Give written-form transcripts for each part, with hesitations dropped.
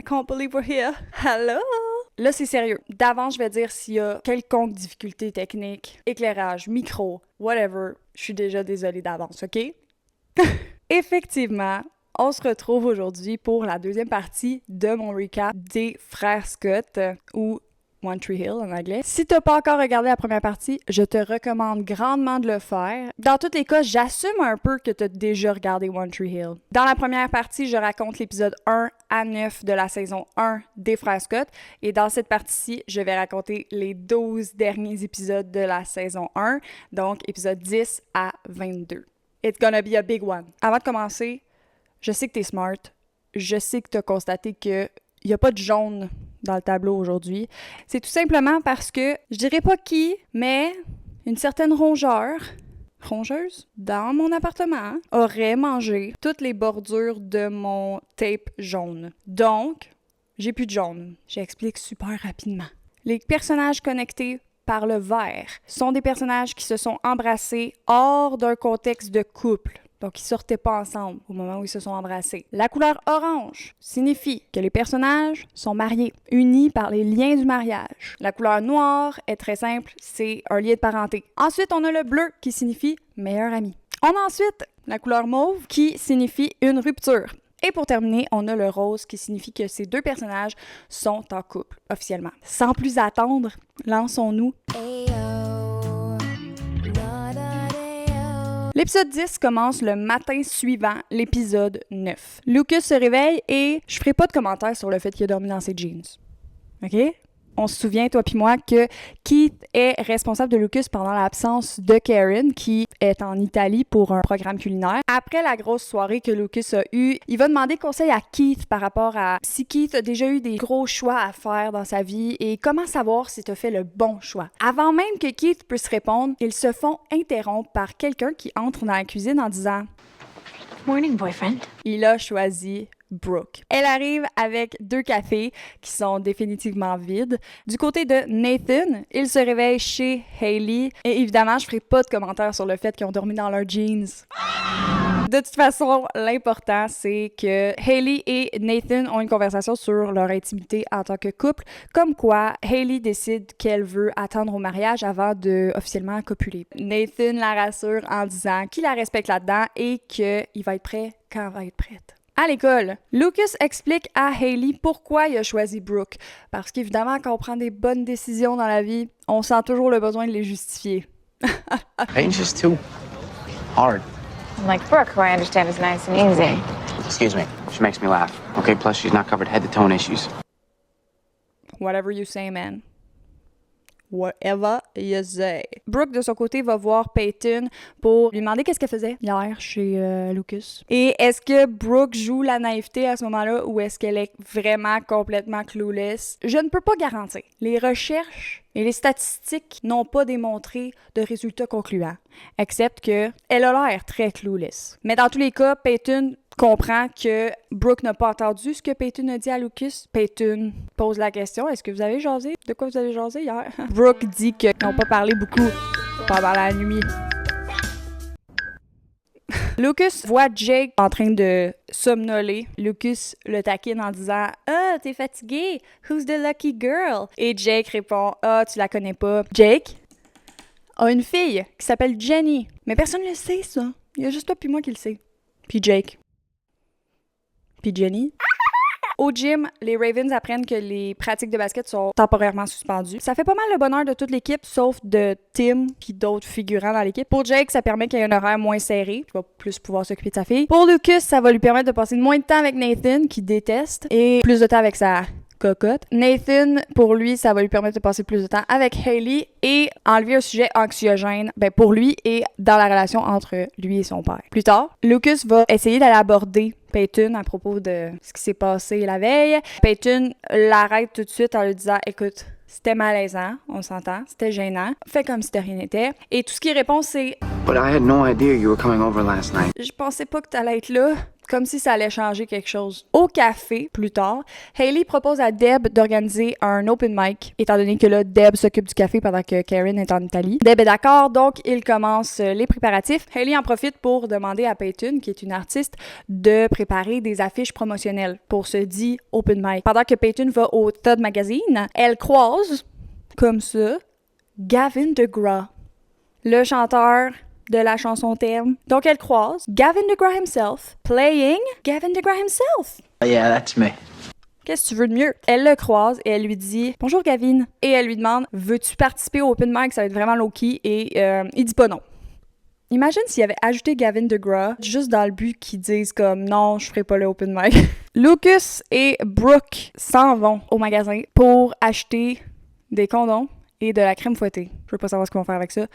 can't believe we're here. Hello! Là, c'est sérieux. D'avance, je vais dire s'il y a quelconque difficulté technique, éclairage, micro, whatever. Je suis déjà désolée d'avance, OK? Effectivement, on se retrouve aujourd'hui pour la deuxième partie de mon recap des Frères Scott, ou One Tree Hill en anglais. Si t'as pas encore regardé la première partie, je te recommande grandement de le faire. Dans tous les cas, j'assume un peu que t'as déjà regardé One Tree Hill. Dans la première partie, je raconte l'épisode 1 à 9 de la saison 1 des Frères Scott. Et dans cette partie-ci, je vais raconter les 12 derniers épisodes de la saison 1, donc épisode 10 à 22. It's gonna be a big one. Avant de commencer, je sais que t'es smart. Je sais que t'as constaté qu'il n'y a pas de jaune dans le tableau aujourd'hui. C'est tout simplement parce que, je dirais pas qui, mais une certaine rongeuse, dans mon appartement, aurait mangé toutes les bordures de mon tape jaune. Donc, j'ai plus de jaune. J'explique super rapidement. Les personnages connectés par le vert sont des personnages qui se sont embrassés hors d'un contexte de couple. Donc, ils sortaient pas ensemble au moment où ils se sont embrassés. La couleur orange signifie que les personnages sont mariés, unis par les liens du mariage. La couleur noire est très simple, c'est un lien de parenté. Ensuite, on a le bleu qui signifie meilleur ami. On a ensuite la couleur mauve qui signifie une rupture. Et pour terminer, on a le rose qui signifie que ces deux personnages sont en couple, officiellement. Sans plus attendre, lançons-nous. L'épisode 10 commence le matin suivant l'épisode 9. Lucas se réveille et je ferai pas de commentaires sur le fait qu'il a dormi dans ses jeans. OK? On se souvient, toi puis moi, que Keith est responsable de Lucas pendant l'absence de Karen, qui est en Italie pour un programme culinaire. Après la grosse soirée que Lucas a eue, il va demander conseil à Keith par rapport à si Keith a déjà eu des gros choix à faire dans sa vie et comment savoir si tu as fait le bon choix. Avant même que Keith puisse répondre, ils se font interrompre par quelqu'un qui entre dans la cuisine en disant « Morning, boyfriend ». Il a choisi Brooke. Elle arrive avec 2 cafés qui sont définitivement vides. Du côté de Nathan, il se réveille chez Hailey. Et évidemment, je ferai pas de commentaires sur le fait qu'ils ont dormi dans leurs jeans. De toute façon, l'important, c'est que Hailey et Nathan ont une conversation sur leur intimité en tant que couple, comme quoi Hailey décide qu'elle veut attendre au mariage avant de officiellement copuler. Nathan la rassure en disant qu'il la respecte là-dedans et qu'il va être prêt quand elle va être prête. À l'école, Lucas explique à Hailey pourquoi il a choisi Brooke. Parce qu'évidemment, quand on prend des bonnes décisions dans la vie, on sent toujours le besoin de les justifier. Change is too hard. Like Brooke, who I understand is nice and easy. Excuse me. She makes me laugh. Okay, plus she's not covered head to toe in issues. Whatever you say, man. Whatever you say. Brooke, de son côté, va voir Peyton pour lui demander qu'est-ce qu'elle faisait hier chez Lucas. Et est-ce que Brooke joue la naïveté à ce moment-là ou est-ce qu'elle est vraiment complètement clueless? Je ne peux pas garantir. Les recherches et les statistiques n'ont pas démontré de résultats concluants, excepte que elle a l'air très clueless. Mais dans tous les cas, Peyton comprend que Brooke n'a pas entendu ce que Peyton a dit à Lucas. Peyton pose la question, est-ce que vous avez jasé? De quoi vous avez jasé hier? Brooke dit qu'ils n'ont pas parlé beaucoup pendant la nuit. Lucas voit Jake en train de somnoler. Lucas le taquine en disant « Ah, t'es fatigué? Who's the lucky girl? » Et Jake répond « Ah, tu la connais pas. » Jake a une fille qui s'appelle Jenny. Mais personne ne le sait, ça. Il y a juste toi puis moi qui le sait. Puis Jake. Puis Jenny. Au gym, les Ravens apprennent que les pratiques de basket sont temporairement suspendues. Ça fait pas mal le bonheur de toute l'équipe, sauf de Tim puis d'autres figurants dans l'équipe. Pour Jake, ça permet qu'il y ait un horaire moins serré. Il va plus pouvoir s'occuper de sa fille. Pour Lucas, ça va lui permettre de passer moins de temps avec Nathan, qu'il déteste, et plus de temps avec sa cocotte. Nathan, pour lui, ça va lui permettre de passer plus de temps avec Hailey et enlever un sujet anxiogène pour lui et dans la relation entre lui et son père. Plus tard, Lucas va essayer d'aller aborder Peyton à propos de ce qui s'est passé la veille. Peyton l'arrête tout de suite en lui disant « Écoute, c'était malaisant, on s'entend, c'était gênant. Fais comme si de rien n'était. » Et tout ce qu'il répond, c'est But I had no idea you were coming over last night. « Je pensais pas que t'allais être là. comme si ça allait changer quelque chose. Au café, plus tard, Hailey propose à Deb d'organiser un open mic, étant donné que là, Deb s'occupe du café pendant que Karen est en Italie. Deb est d'accord, donc il commence les préparatifs. Hailey en profite pour demander à Peyton, qui est une artiste, de préparer des affiches promotionnelles pour ce dit open mic. Pendant que Peyton va au Todd Magazine, elle croise, comme ça, Gavin DeGraw, le chanteur de la chanson thème. Donc elle croise Gavin DeGraw himself, playing Gavin DeGraw himself. Yeah, that's me. Qu'est-ce que tu veux de mieux? Elle le croise et elle lui dit « Bonjour Gavin ». Et elle lui demande « Veux-tu participer au open mic? Ça va être vraiment low-key. » Et il dit pas non. Imagine s'il avait ajouté Gavin DeGraw juste dans le but qu'ils disent comme « Non, je ferai pas le open mic ». Lucas et Brooke s'en vont au magasin pour acheter des condoms et de la crème fouettée. Je veux pas savoir ce qu'ils vont faire avec ça.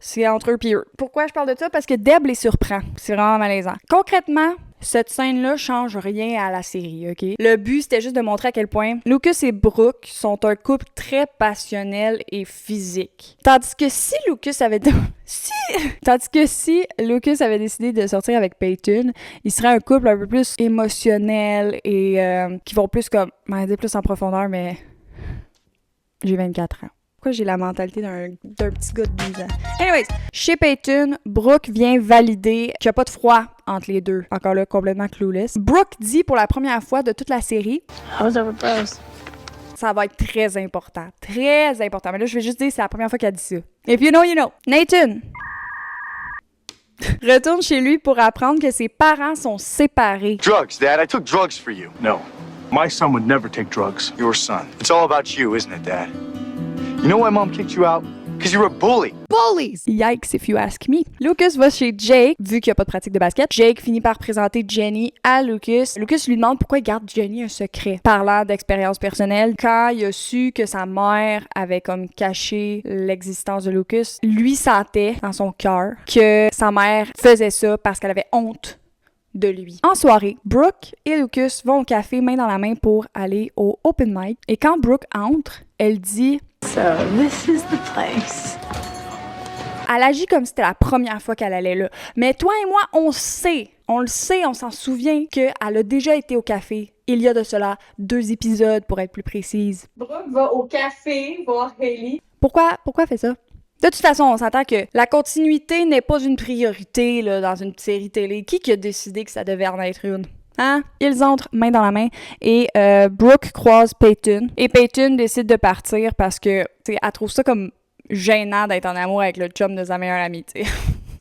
C'est entre eux et eux. Pourquoi je parle de ça? Parce que Deb les surprend. C'est vraiment malaisant. Concrètement, cette scène-là change rien à la série, OK? Le but, c'était juste de montrer à quel point Lucas et Brooke sont un couple très passionnel et physique. Tandis que si Lucas avait décidé de sortir avec Peyton, il serait un couple un peu plus émotionnel et qui vont plus comme m'aider plus en profondeur, mais j'ai 24 ans. Pourquoi j'ai la mentalité d'un petit gars de 12 ans? Anyways, chez Peyton, Brooke vient valider qu'il n'y a pas de froid entre les deux. Encore là, complètement clueless. Brooke dit pour la première fois de toute la série... I was over bros. Ça va être très important. Très important. Mais là, je vais juste dire que c'est la première fois qu'elle dit ça. If you know, you know. Nathan retourne chez lui pour apprendre que ses parents sont séparés. Drugs, Dad. I took drugs for you. No. My son would never take drugs. Your son. It's all about you, isn't it, Dad? You know why Mom kicked you out? Because you're a bully. Bullies! Yikes, if you ask me. Lucas va chez Jake, vu qu'il n'y a pas de pratique de basket. Jake finit par présenter Jenny à Lucas. Lucas lui demande pourquoi il garde Jenny un secret. Parlant d'expérience personnelle, quand il a su que sa mère avait comme caché l'existence de Lucas, lui sentait dans son cœur que sa mère faisait ça parce qu'elle avait honte de lui. En soirée, Brooke et Lucas vont au café main dans la main pour aller au open mic. Et quand Brooke entre, elle dit So, this is the place. Elle agit comme si c'était la première fois qu'elle allait là. Mais toi et moi, on le sait, on s'en souvient qu'elle a déjà été au café. Il y a de cela 2 épisodes, pour être plus précise. Brooke va au café voir Hailey. Pourquoi elle fait ça? De toute façon, on s'entend que la continuité n'est pas une priorité là, dans une série télé. Qui a décidé que ça devait en être une? Hein? Ils entrent main dans la main et Brooke croise Peyton. Et Peyton décide de partir parce que elle trouve ça comme gênant d'être en amour avec le chum de sa meilleure amie, t'sais.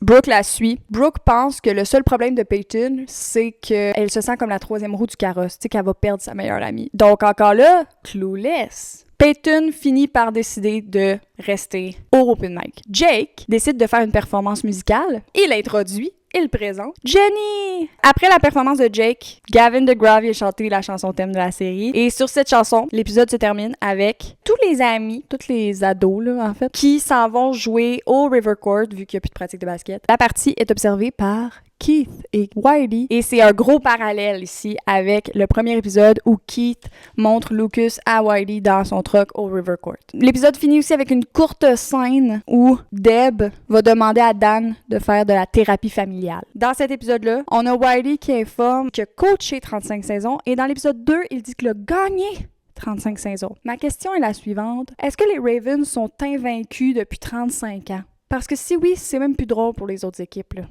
Brooke la suit. Brooke pense que le seul problème de Peyton, c'est qu'elle se sent comme la 3e roue du carrosse, qu'elle va perdre sa meilleure amie. Donc encore là, clueless. Peyton finit par décider de rester au open mic. Jake décide de faire une performance musicale. Il introduit, il présente Jenny! Après la performance de Jake, Gavin DeGraw vient chanter la chanson thème de la série. Et sur cette chanson, l'épisode se termine avec tous les amis, tous les ados, là, en fait, qui s'en vont jouer au River Court, vu qu'il n'y a plus de pratique de basket. La partie est observée par Keith et Wiley. Et c'est un gros parallèle ici avec le premier épisode où Keith montre Lucas à Wiley dans son truck au River Court. L'épisode finit aussi avec une courte scène où Deb va demander à Dan de faire de la thérapie familiale. Dans cet épisode-là, on a Wiley qui informe qu'il a coaché 35 saisons et dans l'épisode 2, il dit qu'il a gagné 35 saisons. Ma question est la suivante. Est-ce que les Ravens sont invaincus depuis 35 ans? Parce que si oui, c'est même plus drôle pour les autres équipes, là.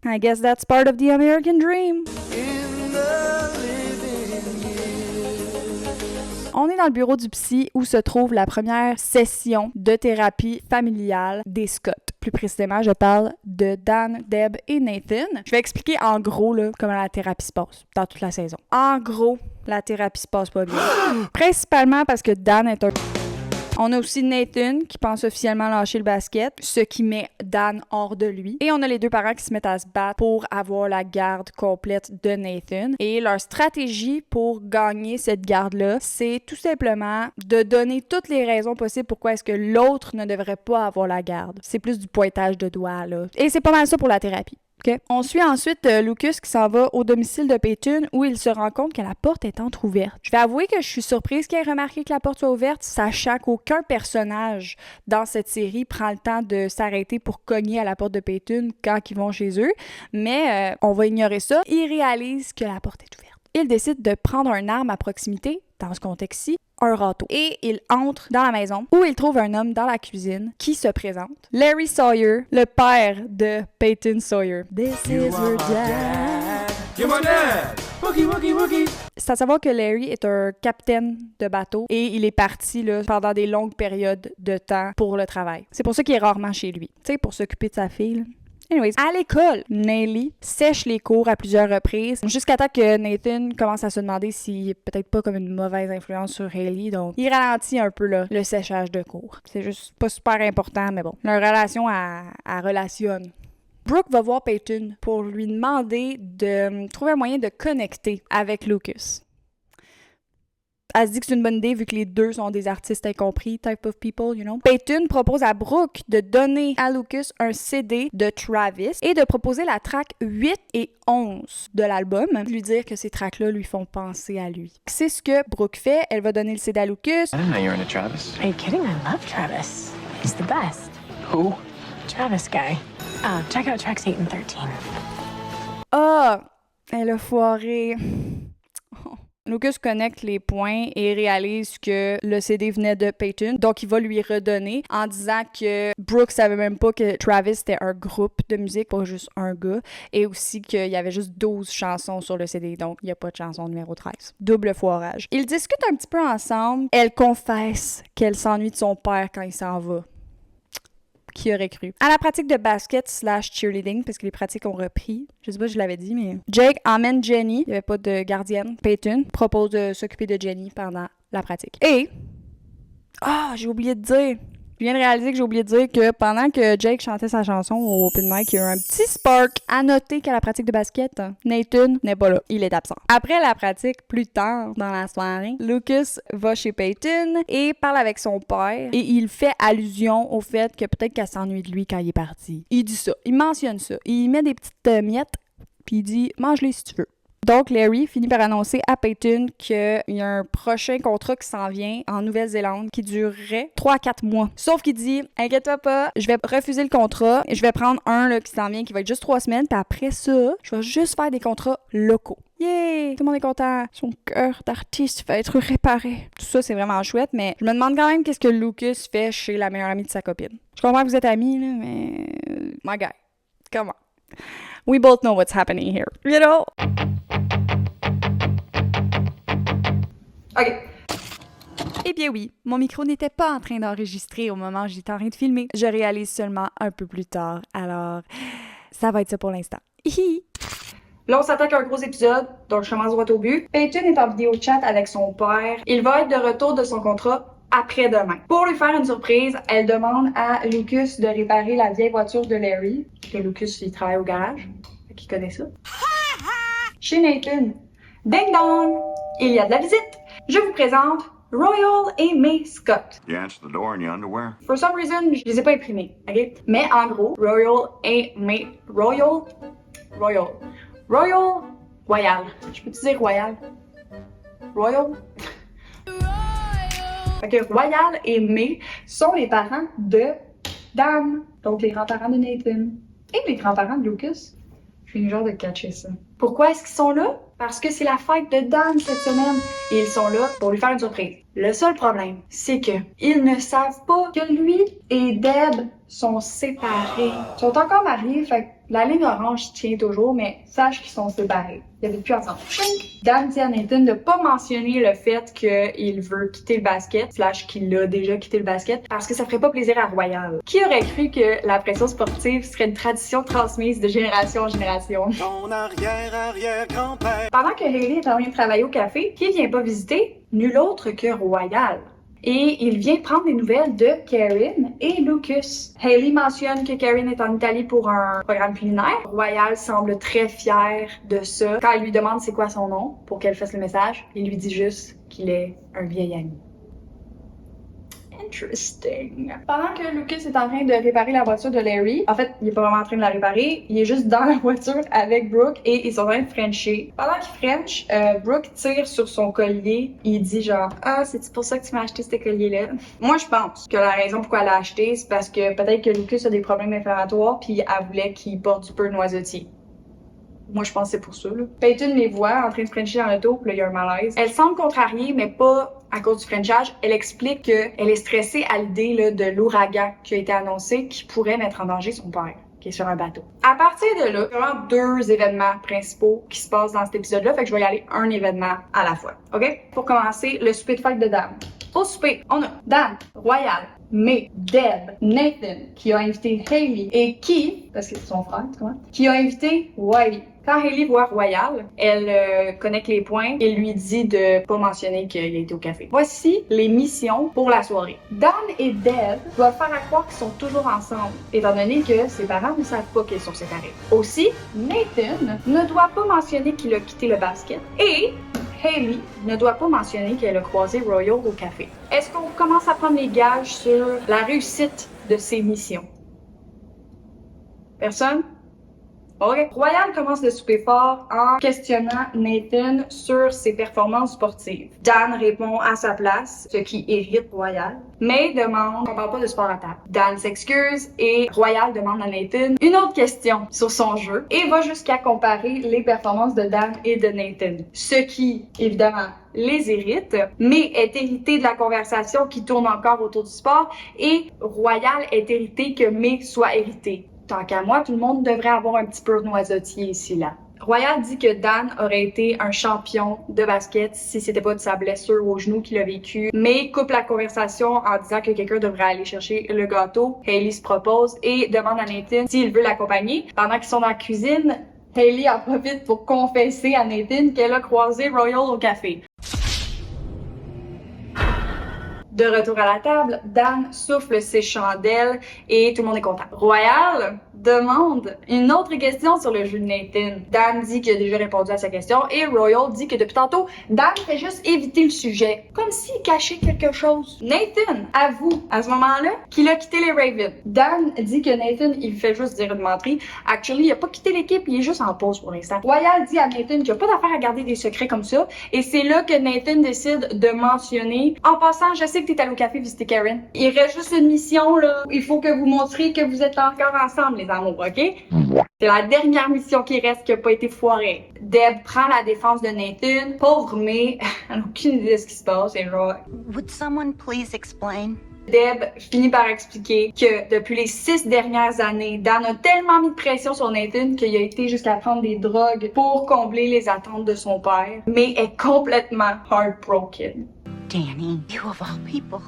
I guess that's part of the American dream. On est dans le bureau du psy où se trouve la première session de thérapie familiale des Scott. Plus précisément, je parle de Dan, Deb et Nathan. Je vais expliquer en gros là, comment la thérapie se passe dans toute la saison. En gros, la thérapie se passe pas bien. Principalement parce que Dan est un... On a aussi Nathan qui pense officiellement lâcher le basket, ce qui met Dan hors de lui. Et on a les 2 parents qui se mettent à se battre pour avoir la garde complète de Nathan. Et leur stratégie pour gagner cette garde-là, c'est tout simplement de donner toutes les raisons possibles pourquoi est-ce que l'autre ne devrait pas avoir la garde. C'est plus du pointage de doigts, là. Et c'est pas mal ça pour la thérapie. Okay. On suit ensuite Lucas qui s'en va au domicile de Peyton où il se rend compte que la porte est entrouverte. Je vais avouer que je suis surprise qu'il ait remarqué que la porte soit ouverte, sachant qu'aucun personnage dans cette série prend le temps de s'arrêter pour cogner à la porte de Peyton quand ils vont chez eux. Mais on va ignorer ça. Il réalise que la porte est ouverte. Il décide de prendre une arme à proximité, dans ce contexte-ci, un râteau. Et il entre dans la maison où il trouve un homme dans la cuisine qui se présente. Larry Sawyer, le père de Peyton Sawyer. This is your dad. You're my dad! Wookie, wookie, wookie! C'est à savoir que Larry est un capitaine de bateau et il est parti là, pendant des longues périodes de temps pour le travail. C'est pour ça qu'il est rarement chez lui. Tu sais, pour s'occuper de sa fille, là. Anyways, à l'école, Nelly sèche les cours à plusieurs reprises jusqu'à temps que Nathan commence à se demander s'il est peut-être pas comme une mauvaise influence sur Hailey. Donc, il ralentit un peu là, le séchage de cours. C'est juste pas super important, mais bon. Leur relation, elle relationne. Brooke va voir Peyton pour lui demander de trouver un moyen de connecter avec Lucas. Elle se dit que c'est une bonne idée vu que les deux sont des artistes incompris, type of people, you know. Peyton propose à Brooke de donner à Lucas un CD de Travis et de proposer la track 8 et 11 de l'album, lui dire que ces tracks-là lui font penser à lui. C'est ce que Brooke fait. Elle va donner le CD à Lucas. I didn't know you were into Travis. Are you kidding? I love Travis. He's the best. Who? Travis guy. Check out tracks 8 and 13. Ah! Elle a foiré. Lucas connecte les points et réalise que le CD venait de Peyton, donc il va lui redonner en disant que Brooke savait même pas que Travis était un groupe de musique, pas juste un gars, et aussi qu'il y avait juste 12 chansons sur le CD, donc il n'y a pas de chanson numéro 13. Double foirage. Ils discutent un petit peu ensemble. Elle confesse qu'elle s'ennuie de son père quand il s'en va. Qui aurait cru? À la pratique de basket / cheerleading, parce que les pratiques ont repris, je sais pas si je l'avais dit, mais Jake emmène Jenny, il n'y avait pas de gardienne, Peyton propose de s'occuper de Jenny pendant la pratique. Et, j'ai oublié de dire, je viens de réaliser que j'ai oublié de dire que pendant que Jake chantait sa chanson au open mic, il y a eu un petit spark. À noter qu'à la pratique de basket, Nathan n'est pas là. Il est absent. Après la pratique, plus tard dans la soirée, Lucas va chez Peyton et parle avec son père et il fait allusion au fait que peut-être qu'elle s'ennuie de lui quand il est parti. Il dit ça. Il mentionne ça. Il met des petites miettes puis il dit « mange-les si tu veux ». Donc, Larry finit par annoncer à Peyton qu'il y a un prochain contrat qui s'en vient en Nouvelle-Zélande qui durerait 3 à 4 mois. Sauf qu'il dit « Inquiète-toi pas, je vais refuser le contrat et je vais prendre un là, qui s'en vient qui va être juste 3 semaines. Puis après ça, je vais juste faire des contrats locaux. » Yay! Tout le monde est content. Son cœur d'artiste va être réparé. Tout ça, c'est vraiment chouette, mais je me demande quand même qu'est-ce que Lucas fait chez la meilleure amie de sa copine. Je comprends que vous êtes amis, là, mais... My guy. Come on. We both know what's happening here. You know? OK. Eh bien oui, mon micro n'était pas en train d'enregistrer au moment où j'étais en train de filmer. Je réalise seulement un peu plus tard. Alors, ça va être ça pour l'instant. Hihi! Là, on s'attaque à un gros épisode, donc je commence droit au but. Peyton est en vidéo chat avec son père. Il va être de retour de son contrat après-demain. Pour lui faire une surprise, elle demande à Lucas de réparer la vieille voiture de Larry. Que Lucas, il travaille au garage. Fait qu'il connaît ça. Chez Nathan. Ding dong! Il y a de la visite. Je vous présente Royal et May Scott. You answer the door in your underwear? For some reason, je les ai pas imprimés, ok? Mais en gros, Royal et May... Royal? Je peux te dire Royal? Royal? Ok, Royal et May sont les parents de Dan, donc les grands-parents de Nathan. Et les grands-parents de Lucas. Je viens genre de catcher ça. Pourquoi est-ce qu'ils sont là? Parce que c'est la fête de Dan cette semaine. Et ils sont là pour lui faire une surprise. Le seul problème, c'est que ils ne savent pas que lui et Deb sont séparés. Ils sont encore mariés, fait que la ligne orange tient toujours, mais sache qu'ils sont séparés. Ils n'habitent plus ensemble. Dan dit à Nathan de pas mentionner le fait qu'il veut quitter le basket, / qu'il a déjà quitté le basket, parce que ça ferait pas plaisir à Royal. Qui aurait cru que la pression sportive serait une tradition transmise de génération en génération? Ton arrière-arrière-grand-père. Pendant que Hailey est en train de travailler au café, qui vient pas visiter? Nul autre que Royal. Et il vient prendre des nouvelles de Karen et Lucas. Hailey mentionne que Karen est en Italie pour un programme culinaire. Royal semble très fier de ça. Quand il lui demande c'est quoi son nom pour qu'elle fasse le message, il lui dit juste qu'il est un vieil ami. Interesting. Pendant que Lucas est en train de réparer la voiture de Larry, en fait, il est pas vraiment en train de la réparer, il est juste dans la voiture avec Brooke et ils sont en train de frencher. Pendant qu'il french, Brooke tire sur son collier. Il dit genre « Ah, c'est pour ça que tu m'as acheté ce collier-là? » Moi, je pense que la raison pourquoi elle l'a acheté, c'est parce que peut-être que Lucas a des problèmes inflammatoires puis elle voulait qu'il porte du peu noisetier. Moi, je pense que c'est pour ça, là. Peyton les voit en train de frencher dans l'auto, puis là, il y a un malaise. Elle semble contrariée, mais pas à cause du frenchage. Elle explique qu'elle est stressée à l'idée là, de l'ouragan qui a été annoncé qui pourrait mettre en danger son père, qui est sur un bateau. À partir de là, il y a vraiment 2 événements principaux qui se passent dans cet épisode-là, fait que je vais y aller un événement à la fois, OK? Pour commencer, le souper de fête de Dan. Au souper, on a Dan, Royal, May, Deb, Nathan, qui a invité Hailey, et qui, parce que c'est son frère, tu vois, qui a invité Whitey. Quand Hailey voit Royal, elle connecte les points et lui dit de pas mentionner qu'il était au café. Voici les missions pour la soirée. Dan et Deb doivent faire à croire qu'ils sont toujours ensemble, étant donné que ses parents ne savent pas qu'ils sont séparés. Aussi, Nathan ne doit pas mentionner qu'il a quitté le basket et Hailey ne doit pas mentionner qu'elle a croisé Royal au café. Est-ce qu'on commence à prendre les gages sur la réussite de ces missions? Personne? OK. Royal commence le souper fort en questionnant Nathan sur ses performances sportives. Dan répond à sa place, ce qui irrite Royal. May demande qu'on parle pas de sport à table. Dan s'excuse et Royal demande à Nathan une autre question sur son jeu et va jusqu'à comparer les performances de Dan et de Nathan. Ce qui, évidemment, les irrite, mais est irrité de la conversation qui tourne encore autour du sport et Royal est irrité que May soit irrité. Tant qu'à moi, tout le monde devrait avoir un petit peu de noisetier ici, là. Royal dit que Dan aurait été un champion de basket si c'était pas de sa blessure au genou qu'il a vécu, mais coupe la conversation en disant que quelqu'un devrait aller chercher le gâteau. Hailey se propose et demande à Nathan s'il veut l'accompagner. Pendant qu'ils sont dans la cuisine, Hailey en profite pour confesser à Nathan qu'elle a croisé Royal au café. De retour à la table, Dan souffle ses chandelles et tout le monde est content. Royal demande une autre question sur le jeu de Nathan. Dan dit qu'il a déjà répondu à sa question et Royal dit que depuis tantôt, Dan fait juste éviter le sujet, comme s'il cachait quelque chose. Nathan avoue à ce moment-là qu'il a quitté les Ravens. Dan dit que Nathan, il fait juste dire une menterie. Actually, il a pas quitté l'équipe, il est juste en pause pour l'instant. Royal dit à Nathan qu'il a pas d'affaire à garder des secrets comme ça et c'est là que Nathan décide de mentionner. En passant, je sais que t'es allé au café visiter Karen. Il reste juste une mission, là. Il faut que vous montriez que vous êtes encore ensemble, les amours, OK? C'est la dernière mission qui reste qui a pas été foirée. Deb prend la défense de Nathan. Pauvre May, elle n'a aucune idée de ce qui se passe. Et genre... Would someone please explain? Deb finit par expliquer que depuis les 6 dernières années, Dan a tellement mis de pression sur Nathan qu'il a été jusqu'à prendre des drogues pour combler les attentes de son père. May est complètement heartbroken. Danny, you of all people.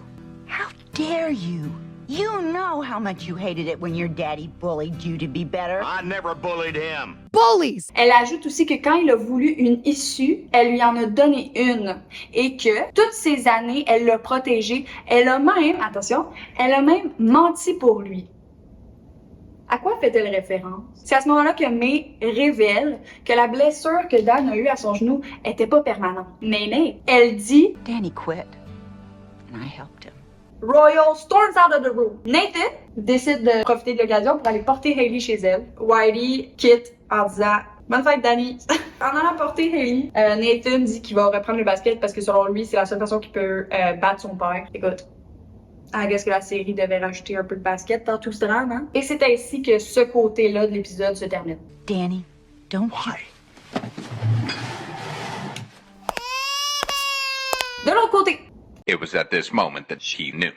How dare you? You know how much you hated it when your daddy bullied you to be better. I never bullied him. Bullies! Elle ajoute aussi que quand il a voulu une issue, elle lui en a donné une. Et que toutes ces années, elle l'a protégé. Elle a même, attention, elle a même menti pour lui. À quoi fait-elle référence? C'est à ce moment-là que May révèle que la blessure que Dan a eue à son genou était pas permanente. Mais elle dit Danny quit, and I helped him. Royal storms out of the room. Nathan décide de profiter de l'occasion pour aller porter Hailey chez elle. Whitey quitte en disant bonne fête, Danny. En allant porter Hailey, Nathan dit qu'il va reprendre le basket parce que selon lui, c'est la seule façon qu'il peut battre son père. Écoute, I guess que la série devait rajouter un peu de basket dans tout ce drame, hein? Et c'est ainsi que ce côté-là de l'épisode se termine. Danny, don't you... De l'autre côté. It was at this moment that she knew.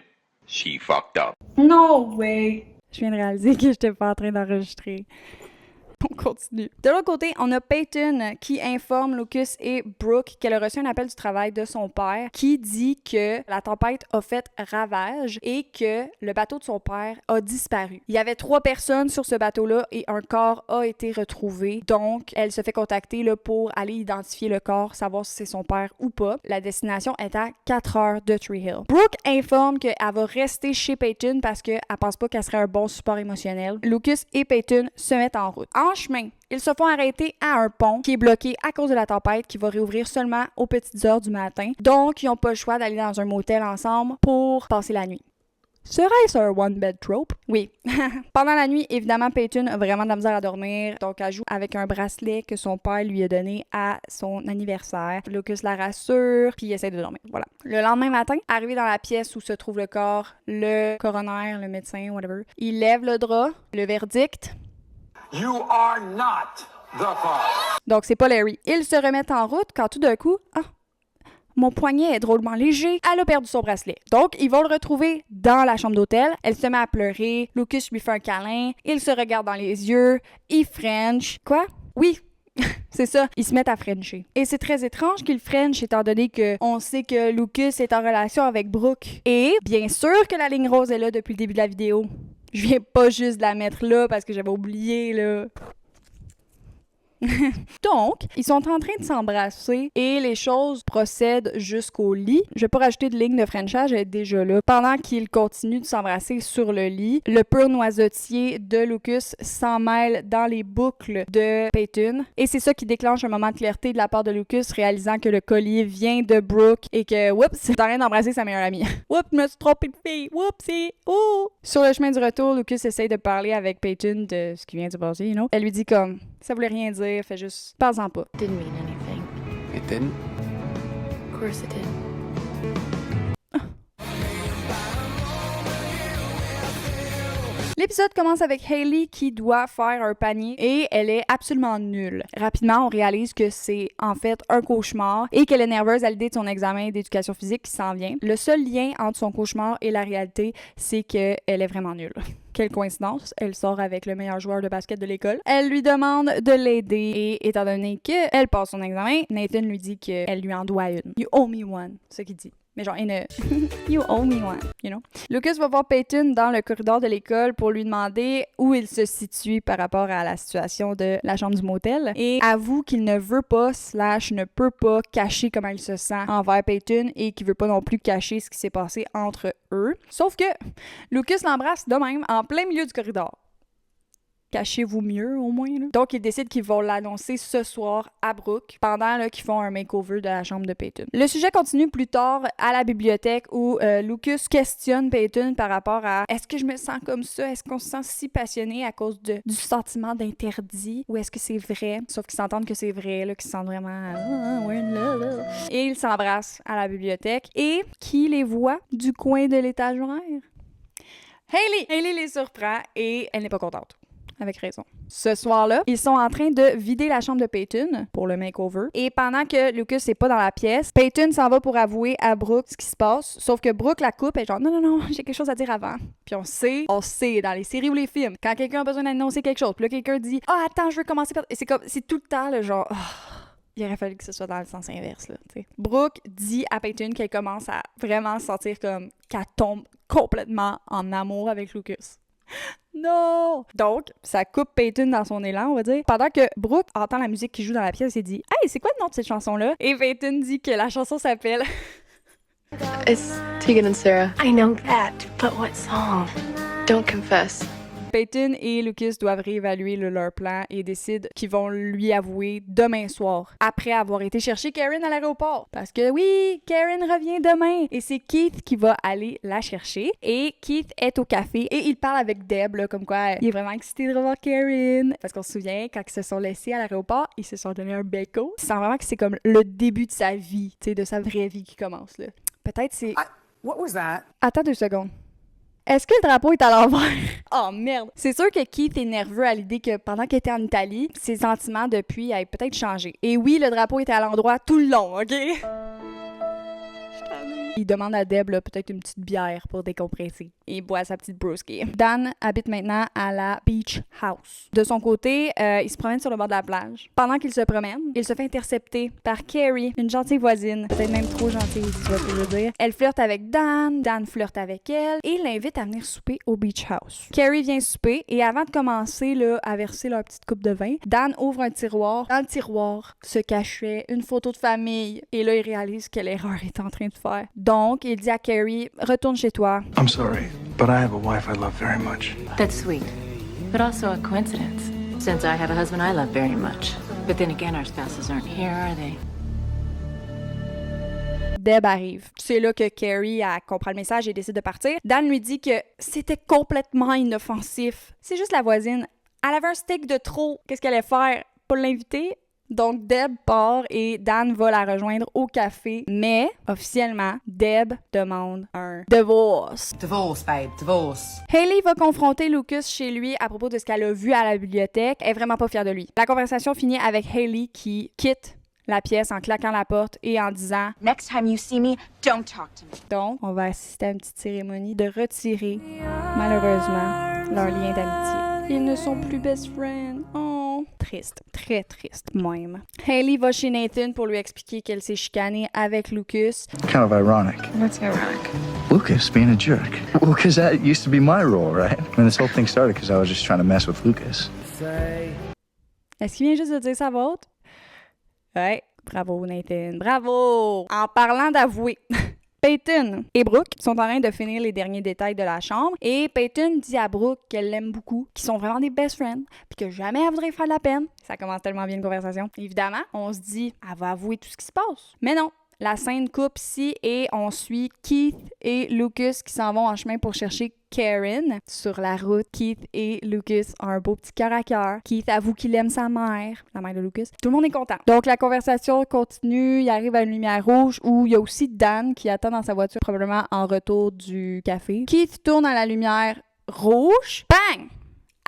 She fucked up. No way. Je viens de réaliser que j'étais pas en train d'enregistrer. On continue. De l'autre côté, on a Peyton qui informe Lucas et Brooke qu'elle a reçu un appel du travail de son père qui dit que la tempête a fait ravage et que le bateau de son père a disparu. Il y avait 3 personnes sur ce bateau-là et un corps a été retrouvé. Donc, elle se fait contacter là, pour aller identifier le corps, savoir si c'est son père ou pas. La destination est à 4 heures de Tree Hill. Brooke informe qu'elle va rester chez Peyton parce qu'elle pense pas qu'elle serait un bon support émotionnel. Lucas et Peyton se mettent en route. En chemin, ils se font arrêter à un pont qui est bloqué à cause de la tempête qui va réouvrir seulement aux petites heures du matin. Donc, ils n'ont pas le choix d'aller dans un motel ensemble pour passer la nuit. Serait-ce un one-bed trope? Oui. Pendant la nuit, évidemment, Peyton a vraiment de la misère à dormir, donc elle joue avec un bracelet que son père lui a donné à son anniversaire. Lucas la rassure, puis il essaie de dormir. Voilà. Le lendemain matin, arrivé dans la pièce où se trouve le corps, le coroner, le médecin, whatever, il lève le drap, le verdict. You are not the cause. Donc, c'est pas Larry. Ils se remettent en route quand tout d'un coup, mon poignet est drôlement léger. Elle a perdu son bracelet. Donc, ils vont le retrouver dans la chambre d'hôtel. Elle se met à pleurer. Lucas lui fait un câlin. Il se regarde dans les yeux. Il French. Quoi? Oui. C'est ça, ils se mettent à Frencher. Et c'est très étrange qu'ils French étant donné qu'on sait que Lucas est en relation avec Brooke. Et bien sûr que la ligne rose est là depuis le début de la vidéo. Je viens pas juste de la mettre là parce que j'avais oublié, là. Donc, ils sont en train de s'embrasser et les choses procèdent jusqu'au lit. Je vais pas rajouter de ligne de Frenchage, elle est déjà là. Pendant qu'ils continuent de s'embrasser sur le lit, le pur noisotier de Lucas s'en mêle dans les boucles de Peyton. Et c'est ça qui déclenche un moment de clarté de la part de Lucas, réalisant que le collier vient de Brooke et que, oups, t'es en train d'embrasser sa meilleure amie. Oups, je me suis trompée de fille. Oups, oh! Sur le chemin du retour, Lucas essaye de parler avec Peyton de ce qui vient de se passer, you know. Elle lui dit comme, ça voulait rien dire, fait juste, parle-en pas. Didn't mean anything. It didn't? Of course it did. L'épisode commence avec Hailey qui doit faire un panier et elle est absolument nulle. Rapidement, on réalise que c'est en fait un cauchemar et qu'elle est nerveuse à l'idée de son examen d'éducation physique qui s'en vient. Le seul lien entre son cauchemar et la réalité, c'est qu'elle est vraiment nulle. Quelle coïncidence, elle sort avec le meilleur joueur de basket de l'école. Elle lui demande de l'aider et étant donné qu'elle passe son examen, Nathan lui dit qu'elle lui en doit une. You owe me one, c'est ce qu'il dit. Mais genre, you owe me one, you know. Lucas va voir Peyton dans le corridor de l'école pour lui demander où il se situe par rapport à la situation de la chambre du motel et avoue qu'il ne veut pas / ne peut pas cacher comment il se sent envers Peyton et qu'il veut pas non plus cacher ce qui s'est passé entre eux. Sauf que Lucas l'embrasse de même en plein milieu du corridor. Cachez-vous mieux, au moins. Là. Donc, ils décident qu'ils vont l'annoncer ce soir à Brooke pendant là, qu'ils font un makeover de la chambre de Peyton. Le sujet continue plus tard à la bibliothèque où Lucas questionne Peyton par rapport à est-ce que je me sens comme ça? Est-ce qu'on se sent si passionné à cause du sentiment d'interdit? Ou est-ce que c'est vrai? Sauf qu'ils s'entendent que c'est vrai, là, qu'ils se sentent vraiment we're in love. Et ils s'embrassent à la bibliothèque. Et qui les voit du coin de l'étagère? Hailey! Hailey les surprend et elle n'est pas contente. Avec raison. Ce soir-là, ils sont en train de vider la chambre de Peyton pour le makeover. Et pendant que Lucas n'est pas dans la pièce, Peyton s'en va pour avouer à Brooke ce qui se passe. Sauf que Brooke la coupe et genre non, j'ai quelque chose à dire avant. Puis on sait dans les séries ou les films, quand quelqu'un a besoin d'annoncer quelque chose, puis là quelqu'un dit attends, je veux commencer par. Et c'est tout le temps le genre. Il aurait fallu que ce soit dans le sens inverse, là, tu sais. Brooke dit à Peyton qu'elle commence à vraiment se sentir comme qu'elle tombe complètement en amour avec Lucas. Non! Donc, ça coupe Peyton dans son élan, on va dire. Pendant que Brooke entend la musique qui joue dans la pièce, elle dit « Hey, c'est quoi le nom de cette chanson-là? » Et Peyton dit que la chanson s'appelle... It's Tegan and Sarah. I know that, but what song? Don't confess. Peyton et Lucas doivent réévaluer leur plan et décident qu'ils vont lui avouer demain soir, après avoir été chercher Karen à l'aéroport. Parce que oui, Karen revient demain. Et c'est Keith qui va aller la chercher. Et Keith est au café et il parle avec Deb, là, comme quoi il est vraiment excité de revoir Karen. Parce qu'on se souvient, quand ils se sont laissés à l'aéroport, ils se sont donné un béco. Il sent vraiment que c'est comme le début de sa vie, tu sais, de sa vraie vie qui commence, là. Peut-être c'est... What was that? Attends 2 secondes. Est-ce que le drapeau est à l'envers? Oh merde! C'est sûr que Keith est nerveux à l'idée que pendant qu'il était en Italie, ses sentiments depuis avaient peut-être changé. Et oui, le drapeau était à l'endroit tout le long, OK? Il demande à Deb là, peut-être une petite bière pour décompresser. Il boit sa petite brewski. Dan habite maintenant à la Beach House. De son côté, il se promène sur le bord de la plage. Pendant qu'il se promène, il se fait intercepter par Carrie, une gentille voisine. Peut-être même trop gentille, si tu vois ce que je veux dire. Elle flirte avec Dan, Dan flirte avec elle et l'invite à venir souper au Beach House. Carrie vient souper et avant de commencer là, à verser leur petite coupe de vin, Dan ouvre un tiroir. Dans le tiroir se cachait une photo de famille et là, il réalise quelle erreur il est en train de faire. Donc, il dit à Carrie, retourne chez toi. I'm sorry, but I have a wife I love very much. That's sweet, but also a coincidence. Since I have a husband I love very much. But then again, our spouses aren't here, are they? Deb arrive. C'est là que Carrie elle comprend le message et décide de partir. Dan lui dit que c'était complètement inoffensif. C'est juste la voisine. Elle avait un steak de trop. Qu'est-ce qu'elle allait faire? Pas l'inviter? Donc Deb part et Dan va la rejoindre au café. Mais, officiellement, Deb demande un divorce. Divorce, babe, divorce. Hailey va confronter Lucas chez lui à propos de ce qu'elle a vu à la bibliothèque. Elle est vraiment pas fière de lui. La conversation finit avec Hailey qui quitte la pièce en claquant la porte et en disant « Next time you see me, don't talk to me. » Donc, on va assister à une petite cérémonie de retirer, malheureusement, leur lien d'amitié. Ils ne sont plus best friends. Oh, triste. Très triste, même. Hailey va chez Nathan pour lui expliquer qu'elle s'est chicanée avec Lucas. Kind of ironic. What's ironic? Lucas being a jerk. Well, because that used to be my role, right? I mean, this whole thing started because I was just trying to mess with Lucas. Est-ce qu'il vient juste de dire sa vote? Ouais, bravo Nathan, bravo! En parlant d'avouer, Peyton et Brooke sont en train de finir les derniers détails de la chambre et Peyton dit à Brooke qu'elle l'aime beaucoup, qu'ils sont vraiment des best friends, puis que jamais elle voudrait faire de la peine. Ça commence tellement bien une conversation. Évidemment, on se dit, elle va avouer tout ce qui se passe. Mais non! La scène coupe ici et on suit Keith et Lucas qui s'en vont en chemin pour chercher Karen. Sur la route, Keith et Lucas ont un beau petit cœur à cœur. Keith avoue qu'il aime sa mère, la mère de Lucas. Tout le monde est content. Donc la conversation continue, il arrive à une lumière rouge où il y a aussi Dan qui attend dans sa voiture, probablement en retour du café. Keith tourne à la lumière rouge. Bang!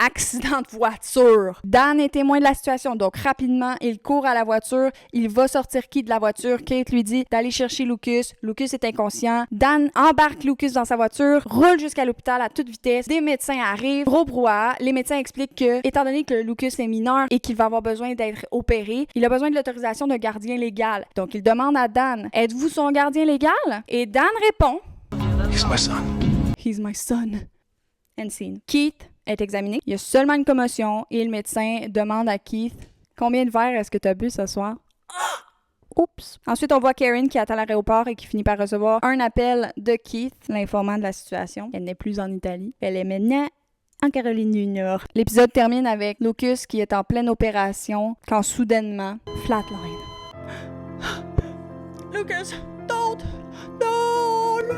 Accident de voiture. Dan est témoin de la situation, donc rapidement, il court à la voiture, il va sortir Keith de la voiture. Kate lui dit d'aller chercher Lucas. Lucas est inconscient. Dan embarque Lucas dans sa voiture, roule jusqu'à l'hôpital à toute vitesse. Des médecins arrivent, gros brouhaha. Les médecins expliquent que, étant donné que Lucas est mineur et qu'il va avoir besoin d'être opéré, il a besoin de l'autorisation d'un gardien légal. Donc, il demande à Dan, « Êtes-vous son gardien légal? » Et Dan répond, « He's my son. He's my son. » End scene. Keith est examiné. Il y a seulement une commotion et le médecin demande à Keith « Combien de verres est-ce que tu as bu ce soir? » Oups! Ensuite, on voit Karen qui est à l'aéroport et qui finit par recevoir un appel de Keith, l'informant de la situation. Elle n'est plus en Italie. Elle est maintenant en Caroline du Nord. L'épisode termine avec Lucas qui est en pleine opération quand soudainement, flatline. Lucas, don't! No, Lucas!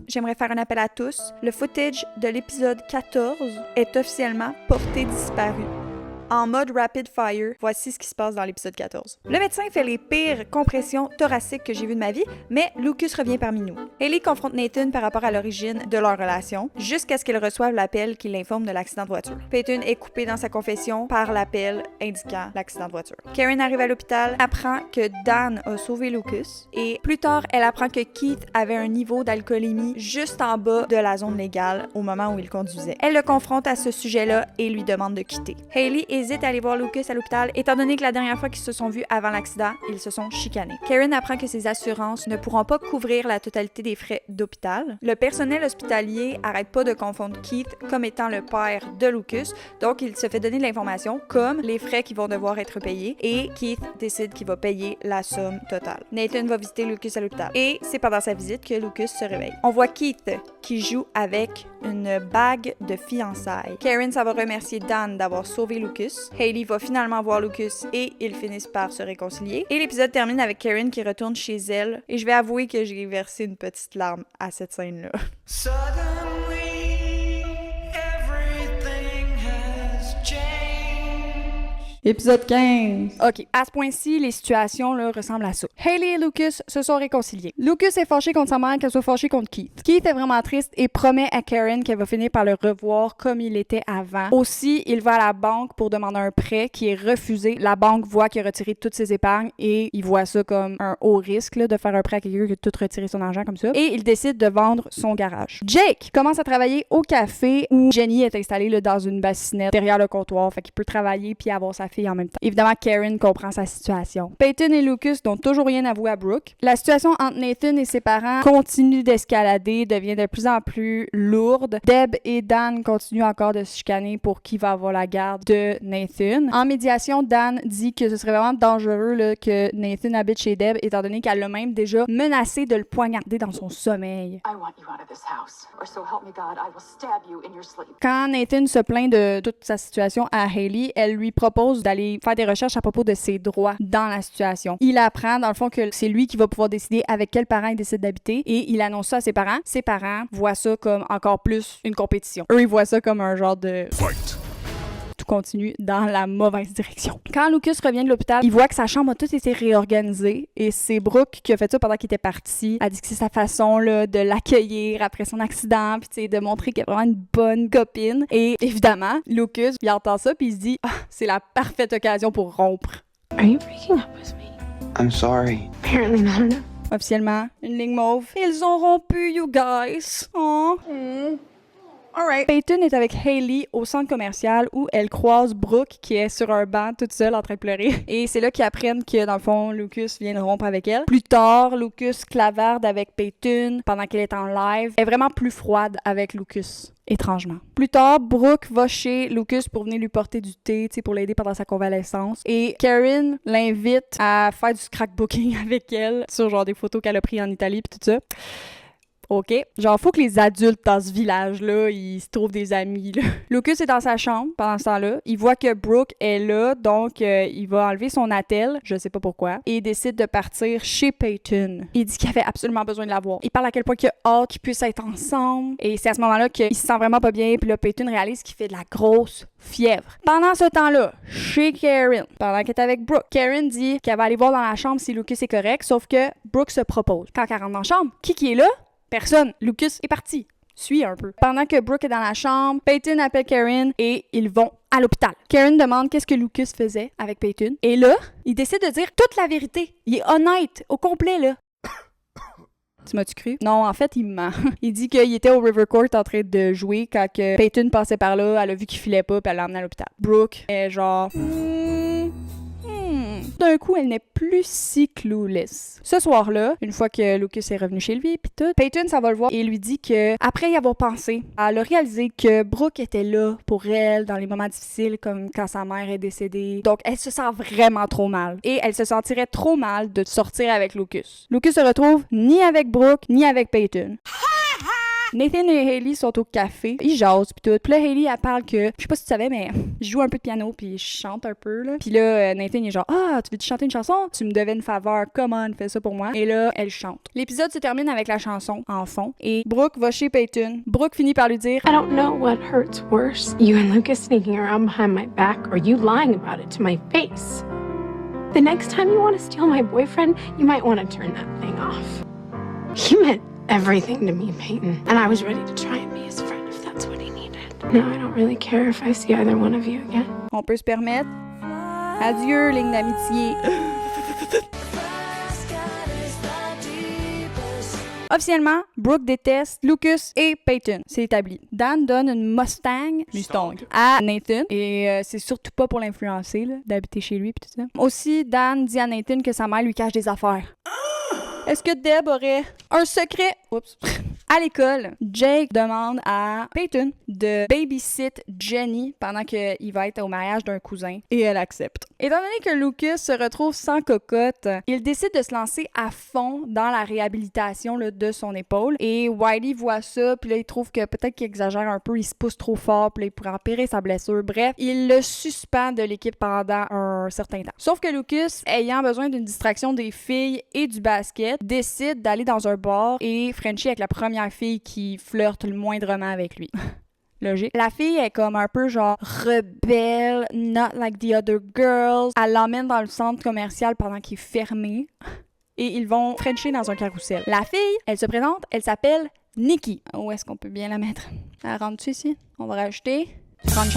J'aimerais faire un appel à tous. Le footage de l'épisode 14 est officiellement porté disparu. En mode rapid fire, voici ce qui se passe dans l'épisode 14. Le médecin fait les pires compressions thoraciques que j'ai vues de ma vie, mais Lucas revient parmi nous. Hailey confronte Nathan par rapport à l'origine de leur relation, jusqu'à ce qu'il reçoive l'appel qui l'informe de l'accident de voiture. Peyton est coupé dans sa confession par l'appel indiquant l'accident de voiture. Karen arrive à l'hôpital, apprend que Dan a sauvé Lucas, et plus tard, elle apprend que Keith avait un niveau d'alcoolémie juste en bas de la zone légale au moment où il conduisait. Elle le confronte à ce sujet-là et lui demande de quitter. Hailey hésite à aller voir Lucas à l'hôpital, étant donné que la dernière fois qu'ils se sont vus avant l'accident, ils se sont chicanés. Karen apprend que ses assurances ne pourront pas couvrir la totalité des frais d'hôpital. Le personnel hospitalier arrête pas de confondre Keith comme étant le père de Lucas, donc il se fait donner de l'information comme les frais qui vont devoir être payés et Keith décide qu'il va payer la somme totale. Nathan va visiter Lucas à l'hôpital et c'est pendant sa visite que Lucas se réveille. On voit Keith qui joue avec une bague de fiançailles. Karen, ça va remercier Dan d'avoir sauvé Lucas. Hailey va finalement voir Lucas et ils finissent par se réconcilier. Et l'épisode termine avec Karen qui retourne chez elle. Et je vais avouer que j'ai versé une petite larme à cette scène-là. Épisode 15. OK. À ce point-ci, les situations là, ressemblent à ça. Hailey et Lucas se sont réconciliés. Lucas est fâché contre sa mère qu'elle soit fâchée contre Keith. Keith est vraiment triste et promet à Karen qu'elle va finir par le revoir comme il était avant. Aussi, il va à la banque pour demander un prêt qui est refusé. La banque voit qu'il a retiré toutes ses épargnes et il voit ça comme un haut risque là, de faire un prêt à quelqu'un qui a tout retiré son argent comme ça. Et il décide de vendre son garage. Jake commence à travailler au café où Jenny est installée là, dans une bassinette derrière le comptoir. Fait qu'il peut travailler puis avoir sa fille en même temps. Évidemment, Karen comprend sa situation. Peyton et Lucas n'ont toujours rien avoué à Brooke. La situation entre Nathan et ses parents continue d'escalader, devient de plus en plus lourde. Deb et Dan continuent encore de se chicaner pour qui va avoir la garde de Nathan. En médiation, Dan dit que ce serait vraiment dangereux là, que Nathan habite chez Deb, étant donné qu'elle l'a même déjà menacé de le poignarder dans son sommeil. I want you out of this house, or so help me God, I will stab you in your sleep. Quand Nathan se plaint de toute sa situation à Hailey, elle lui propose d'aller faire des recherches à propos de ses droits dans la situation. Il apprend, dans le fond, que c'est lui qui va pouvoir décider avec quel parent il décide d'habiter et il annonce ça à ses parents. Ses parents voient ça comme encore plus une compétition. Eux, ils voient ça comme un genre de... Fight. Tout continue dans la mauvaise direction. Quand Lucas revient de l'hôpital, il voit que sa chambre a tout été réorganisée et c'est Brooke qui a fait ça pendant qu'il était parti. Elle dit que c'est sa façon là, de l'accueillir après son accident puis de montrer qu'elle est vraiment une bonne copine. Et évidemment, Lucas, il entend ça puis il se dit « c'est la parfaite occasion pour rompre. » Are you breaking up with me? I'm sorry. Apparently not enough. Officiellement, une ligne mauve. Ils ont rompu, you guys. Oh. Alright. Peyton est avec Hailey au centre commercial où elle croise Brooke qui est sur un banc toute seule en train de pleurer. Et c'est là qu'ils apprennent que dans le fond, Lucas vient de rompre avec elle. Plus tard, Lucas clavarde avec Peyton pendant qu'elle est en live. Elle est vraiment plus froide avec Lucas. Étrangement. Plus tard, Brooke va chez Lucas pour venir lui porter du thé, pour l'aider pendant sa convalescence. Et Karen l'invite à faire du scrapbooking avec elle sur genre des photos qu'elle a prises en Italie pis tout ça. OK. Genre, faut que les adultes dans ce village-là, ils se trouvent des amis, là. Lucas est dans sa chambre pendant ce temps-là. Il voit que Brooke est là, donc il va enlever son attel, je sais pas pourquoi, et il décide de partir chez Peyton. Il dit qu'il avait absolument besoin de la voir. Il parle à quel point qu'il a hâte qu'ils puissent être ensemble. Et c'est à ce moment-là qu'il se sent vraiment pas bien, puis là, Peyton réalise qu'il fait de la grosse fièvre. Pendant ce temps-là, chez Karen, pendant qu'elle est avec Brooke, Karen dit qu'elle va aller voir dans la chambre si Lucas est correct, sauf que Brooke se propose. Quand elle rentre dans la chambre, qui est là? Personne. Lucas est parti. Suis un peu. Pendant que Brooke est dans la chambre, Peyton appelle Karen et ils vont à l'hôpital. Karen demande qu'est-ce que Lucas faisait avec Peyton. Et là, il décide de dire toute la vérité. Il est honnête, au complet, là. Tu m'as-tu cru? Non, en fait, il ment. Il dit qu'il était au River Court en train de jouer quand que Peyton passait par là, elle a vu qu'il filait pas puis elle l'a emmené à l'hôpital. Brooke est genre... D'un coup, elle n'est plus si clueless. Ce soir-là, une fois que Lucas est revenu chez lui, puis tout, Peyton, ça va le voir et lui dit que après y avoir pensé, elle a réalisé que Brooke était là pour elle dans les moments difficiles, comme quand sa mère est décédée. Donc, elle se sent vraiment trop mal. Et elle se sentirait trop mal de sortir avec Lucas. Lucas se retrouve ni avec Brooke, ni avec Peyton. Nathan et Hailey sont au café. Ils jasent pis tout. Puis là, Hailey, elle parle que... Je sais pas si tu savais, mais je joue un peu de piano puis je chante un peu, là. Puis là, Nathan, il est genre « Ah, tu veux-tu chanter une chanson? Tu me devais une faveur. Comment fais ça pour moi? » Et là, elle chante. L'épisode se termine avec la chanson en fond. Et Brooke va chez Peyton. Brooke finit par lui dire I don't know what hurts worse. You and Lucas sneaking around behind my back or you lying about it to my face. The next time you want to steal my boyfriend, you might want to turn that thing off. He meant everything to me, Peyton. And I was ready to try and be his friend if that's what he needed. Now I don't really care if I see either one of you again. On peut se permettre. Adieu, ligne d'amitié. Officiellement, Brooke déteste Lucas et Peyton. C'est établi. Dan donne une Mustang à Nathan. Et c'est surtout pas pour l'influencer, là, d'habiter chez lui et tout ça. Aussi, Dan dit à Nathan que sa mère lui cache des affaires. Est-ce que Deb aurait un secret? Oups. À l'école, Jake demande à Peyton de babysit Jenny pendant qu'il va être au mariage d'un cousin et elle accepte. Étant donné que Lucas se retrouve sans cocotte, il décide de se lancer à fond dans la réhabilitation là, de son épaule et Wiley voit ça puis là il trouve que peut-être qu'il exagère un peu, il se pousse trop fort puis là, il pourrait empirer sa blessure. Bref, il le suspend de l'équipe pendant un certain temps. Sauf que Lucas, ayant besoin d'une distraction des filles et du basket, décide d'aller dans un bar et frenchie avec la première fille qui flirte le moindrement avec lui. Logique. La fille est comme un peu genre rebelle, not like the other girls. Elle l'emmène dans le centre commercial pendant qu'il est fermé et ils vont frencher dans un carrousel. La fille, elle se présente, elle s'appelle Nikki. Où est-ce qu'on peut bien la mettre? Elle rentre-tu ici? On va rajouter French.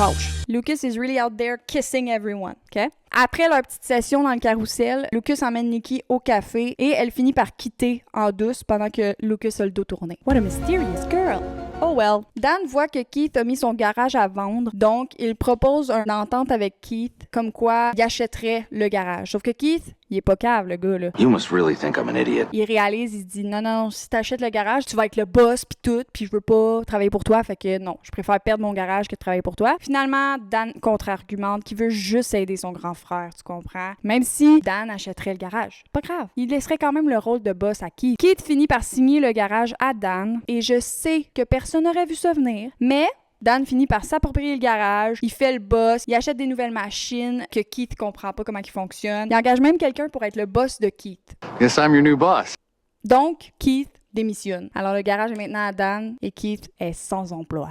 Lucas is really out there kissing everyone, OK? Après leur petite session dans le carrousel, Lucas emmène Nikki au café et elle finit par quitter en douce pendant que Lucas a le dos tourné. What a mysterious girl! Oh well. Dan voit que Keith a mis son garage à vendre, donc il propose une entente avec Keith, comme quoi il achèterait le garage. Sauf que Keith, il est pas cave, le gars, là. You must really think I'm an idiot. Il réalise, il se dit non, si t'achètes le garage, tu vas être le boss pis tout, pis je veux pas travailler pour toi, fait que non, je préfère perdre mon garage que de travailler pour toi. Finalement, Dan contre-argumente qu'il veut juste aider son grand frère, tu comprends? Même si Dan achèterait le garage, pas grave, il laisserait quand même le rôle de boss à Keith. Keith finit par signer le garage à Dan, et je sais que personne n'aurait vu ça venir, mais Dan finit par s'approprier le garage, il fait le boss, il achète des nouvelles machines que Keith comprend pas comment ils fonctionnent. Il engage même quelqu'un pour être le boss de Keith. Guess I'm your new boss. Donc, Keith démissionne. Alors, le garage est maintenant à Dan et Keith est sans emploi.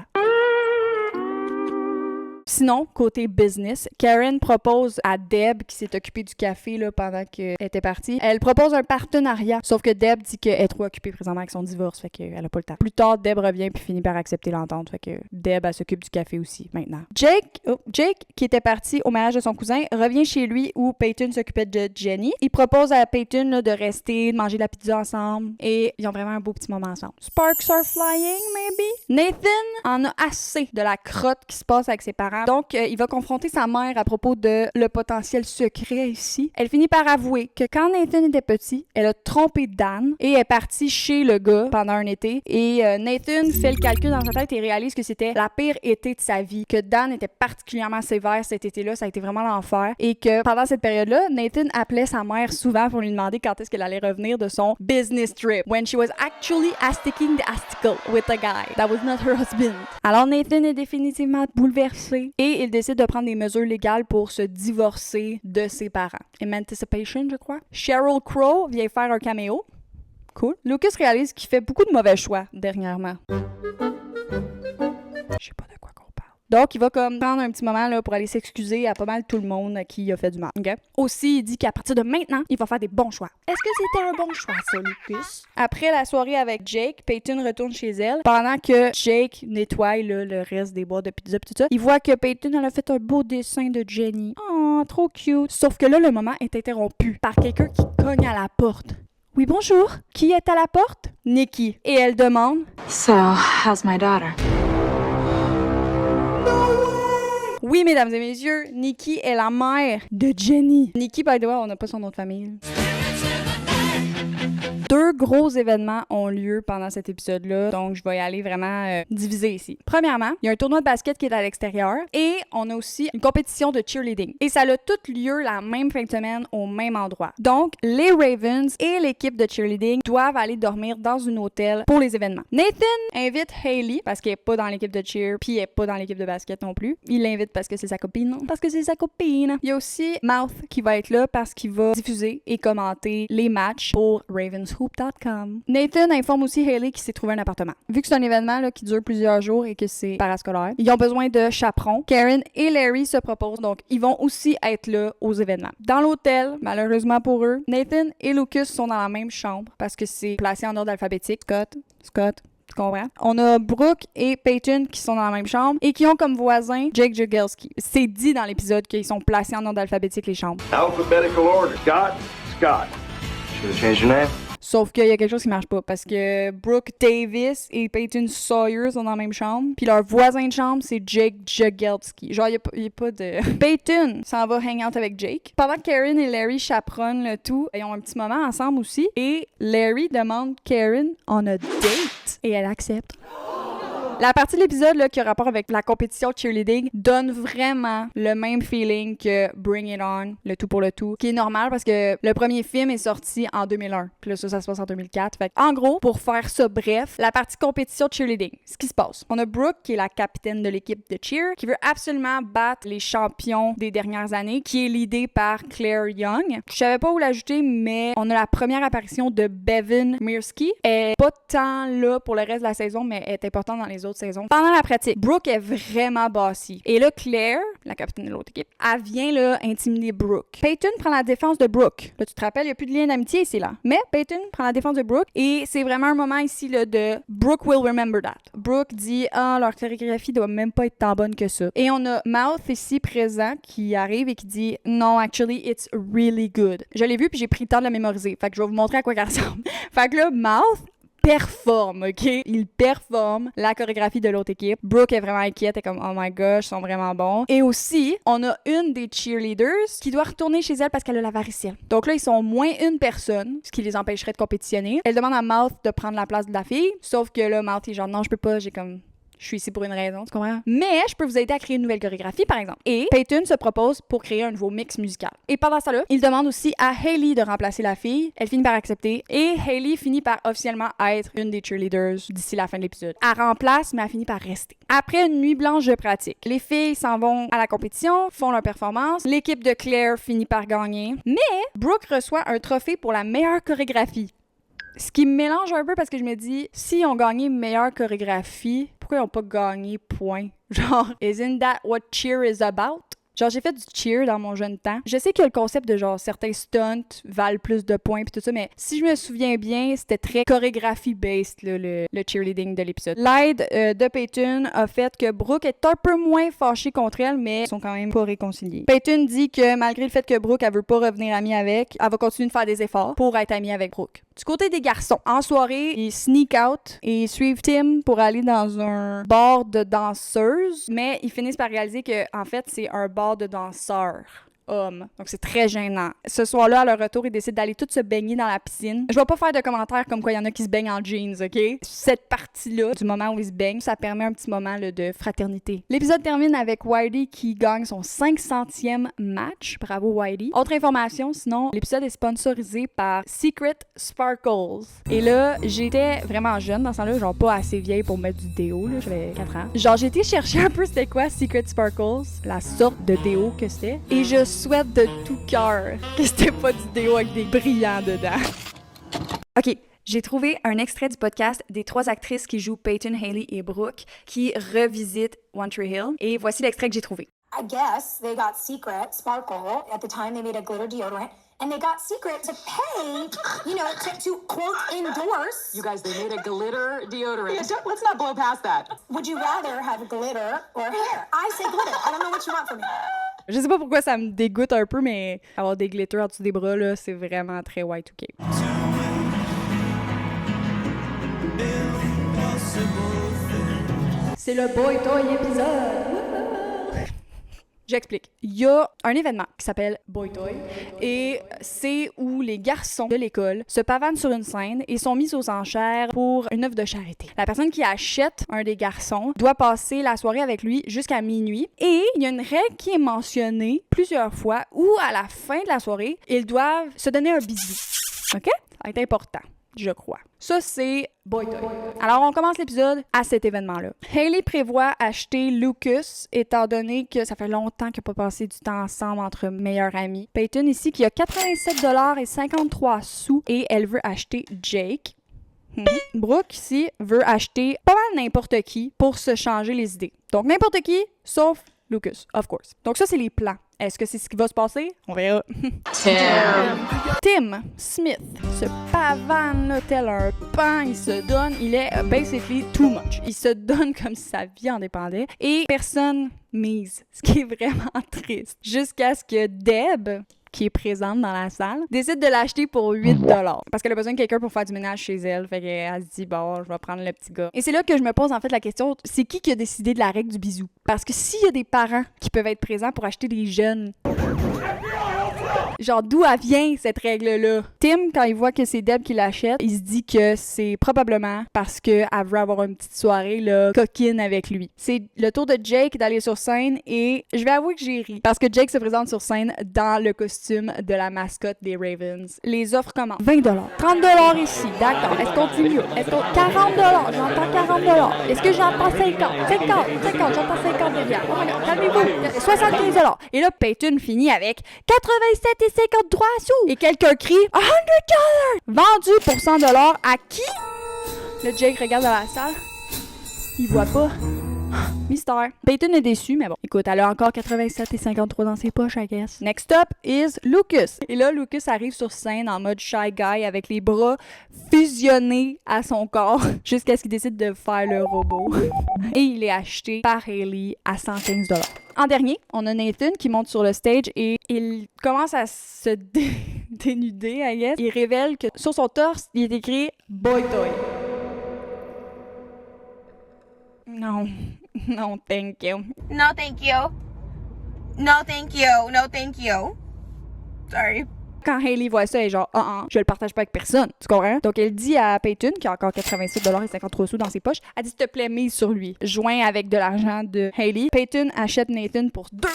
Sinon, côté business, Karen propose à Deb, qui s'est occupée du café là, pendant qu'elle était partie, elle propose un partenariat. Sauf que Deb dit qu'elle est trop occupée présentement avec son divorce, fait qu'elle a pas le temps. Plus tard, Deb revient puis finit par accepter l'entente, fait que Deb, elle s'occupe du café aussi, maintenant. Jake, qui était parti au mariage de son cousin, revient chez lui où Peyton s'occupait de Jenny. Il propose à Peyton là, de rester, de manger de la pizza ensemble, et ils ont vraiment un beau petit moment ensemble. Sparks are flying, maybe? Nathan en a assez de la crotte qui se passe avec ses parents. Donc, il va confronter sa mère à propos de le potentiel secret ici. Elle finit par avouer que quand Nathan était petit, elle a trompé Dan et est partie chez le gars pendant un été. Et Nathan fait le calcul dans sa tête et réalise que c'était la pire été de sa vie, que Dan était particulièrement sévère cet été-là, ça a été vraiment l'enfer. Et que pendant cette période-là, Nathan appelait sa mère souvent pour lui demander quand est-ce qu'elle allait revenir de son business trip, when she was actually asticking the asticle with a guy that was not her husband. Alors Nathan est définitivement bouleversé et il décide de prendre des mesures légales pour se divorcer de ses parents. Emancipation, je crois. Sheryl Crow vient faire un caméo. Cool. Lucas réalise qu'il fait beaucoup de mauvais choix dernièrement. Je sais pas de quoi qu'on parle. Donc, il va comme prendre un petit moment là, pour aller s'excuser à pas mal tout le monde qui a fait du mal. Okay? Aussi, il dit qu'à partir de maintenant, il va faire des bons choix. Est-ce que c'était un bon choix, ça, Lucas? Après la soirée avec Jake, Peyton retourne chez elle. Pendant que Jake nettoie là, le reste des boîtes de pizza et tout ça, il voit que Peyton elle a fait un beau dessin de Jenny. Oh, trop cute. Sauf que là, le moment est interrompu par quelqu'un qui cogne à la porte. Oui, bonjour. Qui est à la porte? Nikki. Et elle demande... So, how's my daughter? Oui, mesdames et messieurs, Nikki est la mère de Jenny. Nikki, by the way, on n'a pas son nom de famille. Deux gros événements ont lieu pendant cet épisode-là, donc je vais y aller vraiment diviser ici. Premièrement, il y a un tournoi de basket qui est à l'extérieur et on a aussi une compétition de cheerleading. Et ça a tout lieu la même fin de semaine au même endroit. Donc, les Ravens et l'équipe de cheerleading doivent aller dormir dans un hôtel pour les événements. Nathan invite Hailey parce qu'elle n'est pas dans l'équipe de cheer puis elle n'est pas dans l'équipe de basket non plus. Il l'invite parce que c'est sa copine, non? Parce que c'est sa copine. Il y a aussi Mouth qui va être là parce qu'il va diffuser et commenter les matchs pour Ravenshoop.com. Nathan informe aussi Hailey qu'il s'est trouvé un appartement. Vu que c'est un événement là, qui dure plusieurs jours et que c'est parascolaire, ils ont besoin de chaperons. Karen et Larry se proposent, donc ils vont aussi être là aux événements. Dans l'hôtel, malheureusement pour eux, Nathan et Lucas sont dans la même chambre parce que c'est placé en ordre alphabétique. Scott, tu comprends? On a Brooke et Peyton qui sont dans la même chambre et qui ont comme voisin Jake Jagielski. C'est dit dans l'épisode qu'ils sont placés en ordre alphabétique les chambres. Alphabetical order. Scott. Should have changed your name. Sauf qu'il y a quelque chose qui marche pas parce que Brooke Davis et Peyton Sawyer sont dans la même chambre. Puis leur voisin de chambre, c'est Jake Jagielski. Genre, il y a pas de... Peyton s'en va hang out avec Jake. Pendant que Karen et Larry chaperonnent le tout, ils ont un petit moment ensemble aussi. Et Larry demande Karen on a date. Et elle accepte. La partie de l'épisode là, qui a rapport avec la compétition cheerleading donne vraiment le même feeling que Bring It On, le tout pour le tout, qui est normal parce que le premier film est sorti en 2001. Puis là, ça se passe en 2004. Fait en gros, pour faire ça bref, la partie compétition cheerleading, ce qui se passe. On a Brooke, qui est la capitaine de l'équipe de cheer, qui veut absolument battre les champions des dernières années, qui est leadée par Claire Young. Je savais pas où l'ajouter, mais on a la première apparition de Bevan Mirsky. Elle est pas tant là pour le reste de la saison, mais elle est importante dans les autres saisons. Pendant la pratique, Brooke est vraiment bossy. Et là, Claire, la capitaine de l'autre équipe, elle vient là intimider Brooke. Peyton prend la défense de Brooke. Là, tu te rappelles, il n'y a plus de lien d'amitié ici, là. Mais Peyton prend la défense de Brooke et c'est vraiment un moment ici là, de Brooke will remember that. Brooke dit « Ah, leur chorégraphie doit même pas être tant bonne que ça. » Et on a Mouth ici présent qui arrive et qui dit « Non, actually, it's really good. » Je l'ai vu puis j'ai pris le temps de la mémoriser. Fait que je vais vous montrer à quoi elle ressemble. Fait que là, Mouth performe, OK? Il performe la chorégraphie de l'autre équipe. Brooke est vraiment inquiète, elle est comme « Oh my gosh, ils sont vraiment bons. » Et aussi, on a une des cheerleaders qui doit retourner chez elle parce qu'elle a la varicelle. Donc là, ils sont moins une personne, ce qui les empêcherait de compétitionner. Elle demande à Mouth de prendre la place de la fille, sauf que là, Mouth est genre « Non, je peux pas, je suis ici pour une raison, tu comprends? Mais je peux vous aider à créer une nouvelle chorégraphie, par exemple. » Et Peyton se propose pour créer un nouveau mix musical. Et pendant ça là, il demande aussi à Hailey de remplacer la fille. Elle finit par accepter. Et Hailey finit par officiellement être une des cheerleaders d'ici la fin de l'épisode. Elle remplace, mais elle finit par rester. Après une nuit blanche de pratique, les filles s'en vont à la compétition, font leur performance. L'équipe de Claire finit par gagner. Mais Brooke reçoit un trophée pour la meilleure chorégraphie. Ce qui me mélange un peu parce que je me dis, si on gagnait meilleure chorégraphie, pourquoi ils n'ont pas gagné point? Genre, isn't that what cheer is about? Genre, j'ai fait du cheer dans mon jeune temps. Je sais que le concept de genre certains stunts valent plus de points pis tout ça, mais si je me souviens bien, c'était très chorégraphie-based, là, le cheerleading de l'épisode. L'aide de Peyton a fait que Brooke est un peu moins fâchée contre elle, mais ils sont quand même pas réconciliés. Peyton dit que malgré le fait que Brooke, elle veut pas revenir amie avec, elle va continuer de faire des efforts pour être amie avec Brooke. Du côté des garçons, en soirée, ils sneak out et ils suivent Tim pour aller dans un bar de danseuses, mais ils finissent par réaliser que en fait, c'est un bar de danseurs hommes. Donc, c'est très gênant. Ce soir-là, à leur retour, ils décident d'aller tous se baigner dans la piscine. Je vais pas faire de commentaires comme quoi il y en a qui se baignent en jeans, OK? Cette partie-là, du moment où ils se baignent, ça permet un petit moment là, de fraternité. L'épisode termine avec Whitey qui gagne son 500e match. Bravo, Whitey. Autre information, sinon, l'épisode est sponsorisé par Secret Sparkles. Et là, j'étais vraiment jeune dans ce temps-là, genre pas assez vieille pour mettre du déo, là, j'avais 4 ans. Genre, j'ai été chercher un peu c'était quoi Secret Sparkles, la sorte de déo que c'était. Et je souhaite de tout cœur que c'était pas du déo avec des brillants dedans. OK. J'ai trouvé un extrait du podcast des 3 actrices qui jouent Peyton, Hailey et Brooke qui revisitent One Tree Hill. Et voici l'extrait que j'ai trouvé. I guess they got Secret Sparkle. At the time, they made a glitter deodorant. And they got Secret to pay, to quote, endorse. You guys, they made a glitter deodorant. Yeah, Let's not blow past that. Would you rather have glitter or hair? I say glitter. I don't know what you want from me. Je sais pas pourquoi ça me dégoûte un peu, mais avoir des glitters en dessous des bras, là, c'est vraiment très Y2K. C'est le Boy Toy épisode! J'explique. Il y a un événement qui s'appelle Boy Toy et c'est où les garçons de l'école se pavanent sur une scène et sont mis aux enchères pour une œuvre de charité. La personne qui achète un des garçons doit passer la soirée avec lui jusqu'à minuit et il y a une règle qui est mentionnée plusieurs fois où à la fin de la soirée, ils doivent se donner un bisou. OK? Ça va être important, je crois. Ça, c'est Boy Toy. Alors, on commence l'épisode à cet événement-là. Hailey prévoit acheter Lucas, étant donné que ça fait longtemps qu'ils n'ont pas passé du temps ensemble entre meilleurs amis. Peyton, ici, qui a 87,53 et elle veut acheter Jake. Brooke, ici, veut acheter pas mal n'importe qui pour se changer les idées. Donc, n'importe qui, sauf Lucas, of course. Donc, ça, c'est les plans. Est-ce que c'est ce qui va se passer? On verra. Tim Smith se pavane là, tel un pan. Il se donne. Il est basically too much. Il se donne comme si sa vie en dépendait. Et personne mise. Ce qui est vraiment triste. Jusqu'à ce que Deb, qui est présente dans la salle, décide de l'acheter pour 8$. Parce qu'elle a besoin de quelqu'un pour faire du ménage chez elle. Fait qu'elle se dit, bon, je vais prendre le petit gars. Et c'est là que je me pose en fait la question, c'est qui a décidé de la règle du bisou? Parce que s'il y a des parents qui peuvent être présents pour acheter des jeunes, genre, d'où elle vient, cette règle-là? Tim, quand il voit que c'est Deb qui l'achète, il se dit que c'est probablement parce qu'elle veut avoir une petite soirée, là, coquine avec lui. C'est le tour de Jake d'aller sur scène et je vais avouer que j'ai ri. Parce que Jake se présente sur scène dans le costume de la mascotte des Ravens. Les offres commencent. 20$. 30$ ici. D'accord. Est-ce qu'on dit mieux? Est-ce qu'on... 40$. J'entends 40$. Est-ce que j'entends 50? 50. J'entends 50 derrière. Oh my God. Calmez-vous. 75$. Et là, Peyton finit avec 87,53 sous. Et quelqu'un crie $100. Vendu pour 100$ à qui? Le Jake regarde dans la salle. Il voit pas. Mystère. Peyton est déçu, mais bon. Écoute, elle a encore 87,53 dans ses poches, I guess. Next up is Lucas. Et là, Lucas arrive sur scène en mode shy guy avec les bras fusionnés à son corps jusqu'à ce qu'il décide de faire le robot. Et il est acheté par Hailey à 115$. En dernier, on a Nathan qui monte sur le stage et il commence à se dénuder, I guess. Il révèle que sur son torse, il est écrit Boy Toy. Non, non, thank you. No, thank you. No, thank you. No, thank you. Sorry. Quand Hailey voit ça, elle est genre, je le partage pas avec personne. Tu comprends? Donc, elle dit à Peyton, qui a encore 87,53 $ dans ses poches, elle dit, s'il te plaît, mise sur lui. Joint avec de l'argent de Hailey, Peyton achète Nathan pour 200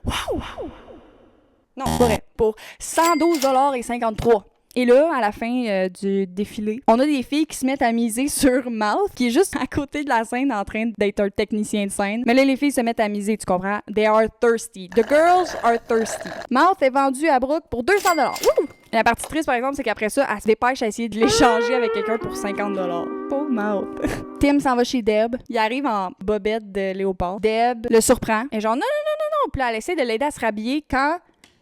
$. Wow! Non, c'est pas vrai. Pour 112,53 $. Et là, à la fin du défilé, on a des filles qui se mettent à miser sur Mouth, qui est juste à côté de la scène en train d'être un technicien de scène. Mais là, les filles se mettent à miser, tu comprends? They are thirsty. The girls are thirsty. Mouth est vendu à Brooke pour 200 $. Woo! Et la partie triste, par exemple, c'est qu'après ça, elle se dépêche à essayer de l'échanger avec quelqu'un pour 50 $. Pauvre Mouth. Tim s'en va chez Deb. Il arrive en bobette de léopard. Deb le surprend. Et genre, non. Puis là, elle essaie de l'aider à se rhabiller quand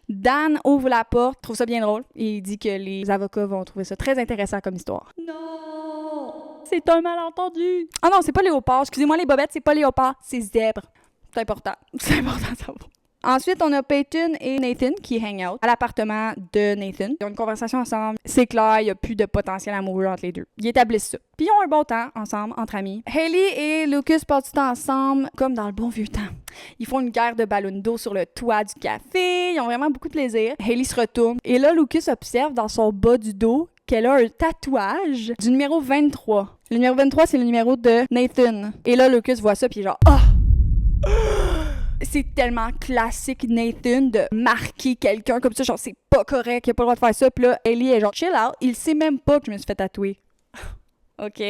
Dan ouvre la porte, trouve ça bien drôle, et il dit que les avocats vont trouver ça très intéressant comme histoire. Non! C'est un malentendu! Ah non, c'est pas léopard. Excusez-moi, les bobettes, c'est pas léopard, c'est zèbre. C'est important. C'est important de savoir. Ensuite, on a Peyton et Nathan qui hang out à l'appartement de Nathan. Ils ont une conversation ensemble. C'est clair, il n'y a plus de potentiel amoureux entre les deux. Ils établissent ça. Puis ils ont un bon temps ensemble, entre amis. Hailey et Lucas passent du temps ensemble, comme dans le bon vieux temps. Ils font une guerre de ballons d'eau sur le toit du café. Ils ont vraiment beaucoup de plaisir. Hailey se retourne. Et là, Lucas observe dans son bas du dos qu'elle a un tatouage du numéro 23. Le numéro 23, c'est le numéro de Nathan. Et là, Lucas voit ça, puis il est genre « Ah! » C'est tellement classique Nathan de marquer quelqu'un comme ça, genre c'est pas correct, il a pas le droit de faire ça. Puis là, Hailey est genre chill out, il sait même pas que je me suis fait tatouer. OK.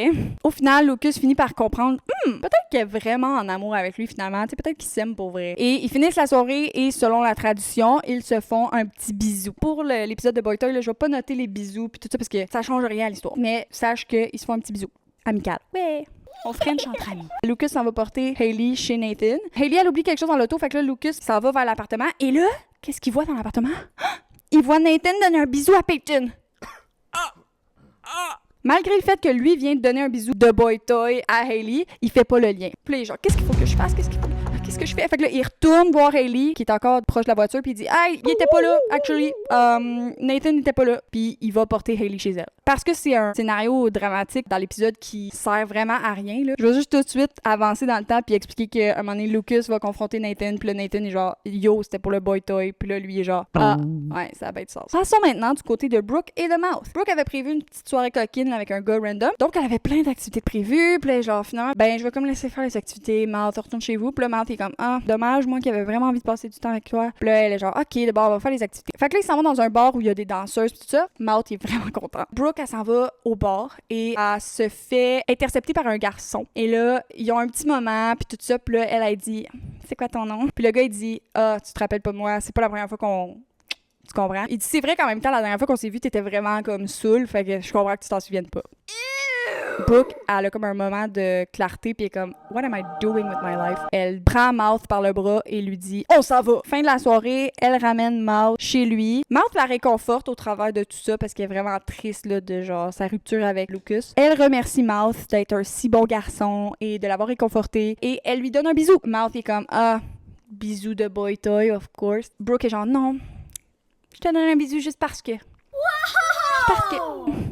Au final, Lucas finit par comprendre, peut-être qu'il est vraiment en amour avec lui finalement, tu sais, peut-être qu'ils s'aiment pour vrai. Et ils finissent la soirée et selon la tradition, ils se font un petit bisou. Pour l'épisode de Boy Toy, là, je vais pas noter les bisous puis tout ça parce que ça change rien à l'histoire. Mais sache qu'ils se font un petit bisou. Amical. Ouais. On French entre amis. Lucas s'en va porter Hailey chez Nathan. Hailey, elle oublie quelque chose dans l'auto, fait que là, Lucas s'en va vers l'appartement. Et là, qu'est-ce qu'il voit dans l'appartement? Il voit Nathan donner un bisou à Peyton. Malgré le fait que lui vient de donner un bisou de Boy Toy à Hailey, il fait pas le lien. Puis là, il est genre, qu'est-ce qu'il faut que je fasse? Qu'est-ce que je fais? Fait que là, il retourne voir Hailey, qui est encore proche de la voiture, puis il dit, hey, il était pas là, actually. Nathan n'était pas là. Puis il va porter Hailey chez elle. Parce que c'est un scénario dramatique dans l'épisode qui sert vraiment à rien, là. Je vais juste tout de suite avancer dans le temps puis expliquer qu'à un moment donné, Lucas va confronter Nathan, puis là, Nathan est genre, yo, c'était pour le Boy Toy. Puis là, lui est genre, ouais, ça va être ça. Passons maintenant du côté de Brooke et de Mouth. Brooke avait prévu une petite soirée coquine là, avec un gars random. Donc, elle avait plein d'activités prévues. Puis là, genre, finalement, je vais comme laisser faire les activités. Mouth, retourne chez vous. Puis là, Mouth est comme, dommage, moi qui avais vraiment envie de passer du temps avec toi. Puis là, elle est genre, OK, d'abord, on va faire les activités. Fait que là, ils s'en vont dans un bar où il y a des danseuses pis tout ça. Mouth est vraiment content. Brooke, elle s'en va au bar et elle se fait intercepter par un garçon. Et là, ils ont un petit moment pis tout ça. Puis là, elle a dit, c'est quoi ton nom? Puis le gars, il dit, tu te rappelles pas de moi, c'est pas la première fois qu'on... Tu comprends? Il dit, c'est vrai qu'en même temps, la dernière fois qu'on s'est vu, t'étais vraiment comme saoul, fait que je comprends que tu t'en souviennes pas. Brooke, elle a comme un moment de clarté puis elle est comme what am I doing with my life? Elle prend Mouth par le bras et lui dit on s'en va. Fin de la soirée, elle ramène Mouth chez lui. Mouth la réconforte au travers de tout ça parce qu'elle est vraiment triste là, de genre sa rupture avec Lucas. Elle remercie Mouth d'être un si bon garçon et de l'avoir réconforté et elle lui donne un bisou. Mouth est comme bisou de Boy Toy of course. Brooke est genre non, je te donne un bisou juste parce que. Parce que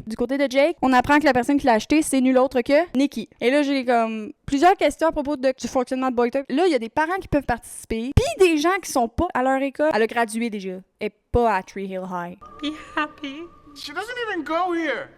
du côté de Jake, on apprend que la personne qui l'a acheté, c'est nul autre que Nikki. Et là, j'ai comme plusieurs questions à propos du fonctionnement de Boy Toy. Là, il y a des parents qui peuvent participer, puis des gens qui sont pas à leur école. Elle a gradué déjà, et pas à Tree Hill High. Be happy. She doesn't even go here.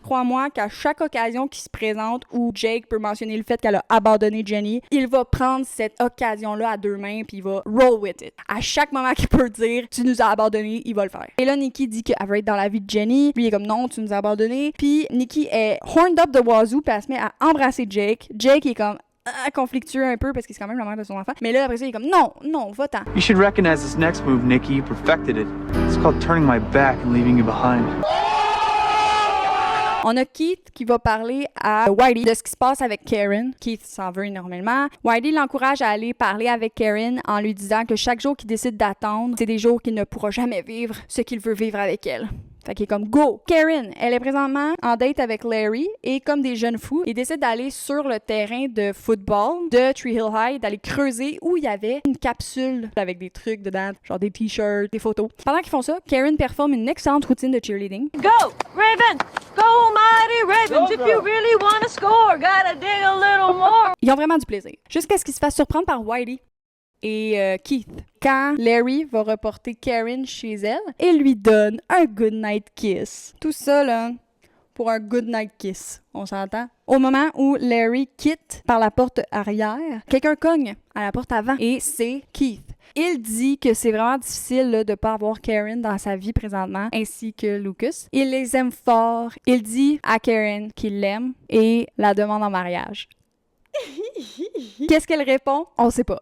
Crois-moi qu'à chaque occasion qui se présente où Jake peut mentionner le fait qu'elle a abandonné Jenny, il va prendre cette occasion-là à deux mains puis il va roll with it. À chaque moment qu'il peut dire « Tu nous as abandonnés », il va le faire. Et là, Nikki dit qu'elle veut être dans la vie de Jenny. Lui, il est comme « Non, tu nous as abandonnés ». Puis Nikki est horned up de wazoo puis elle se met à embrasser Jake. Jake est comme conflictueux un peu parce que c'est quand même la mère de son enfant. Mais là, après ça, il est comme « Non, va-t'en ». You should recognize this next move, Nikki. You perfected it. It's called turning my back and leaving you behind. On a Keith qui va parler à Whitey de ce qui se passe avec Karen. Keith s'en veut énormément. Whitey l'encourage à aller parler avec Karen en lui disant que chaque jour qu'il décide d'attendre, c'est des jours qu'il ne pourra jamais vivre ce qu'il veut vivre avec elle. Fait qu'il est comme go! Karen, elle est présentement en date avec Larry et comme des jeunes fous, ils décident d'aller sur le terrain de football de Tree Hill High, d'aller creuser où il y avait une capsule avec des trucs dedans, genre des t-shirts, des photos. Pendant qu'ils font ça, Karen performe une excellente routine de cheerleading. Go, Raven! Go, mighty Ravens! If you really want to score, gotta dig a little more! Ils ont vraiment du plaisir. Jusqu'à ce qu'ils se fassent surprendre par Whitey et Keith. Quand Larry va reporter Karen chez elle et lui donne un good night kiss. Tout ça, là, pour un good night kiss. On s'entend? Au moment où Larry quitte par la porte arrière, quelqu'un cogne à la porte avant et c'est Keith. Il dit que c'est vraiment difficile là, de ne pas avoir Karen dans sa vie présentement, ainsi que Lucas. Il les aime fort. Il dit à Karen qu'il l'aime et la demande en mariage. Qu'est-ce qu'elle répond? On sait pas.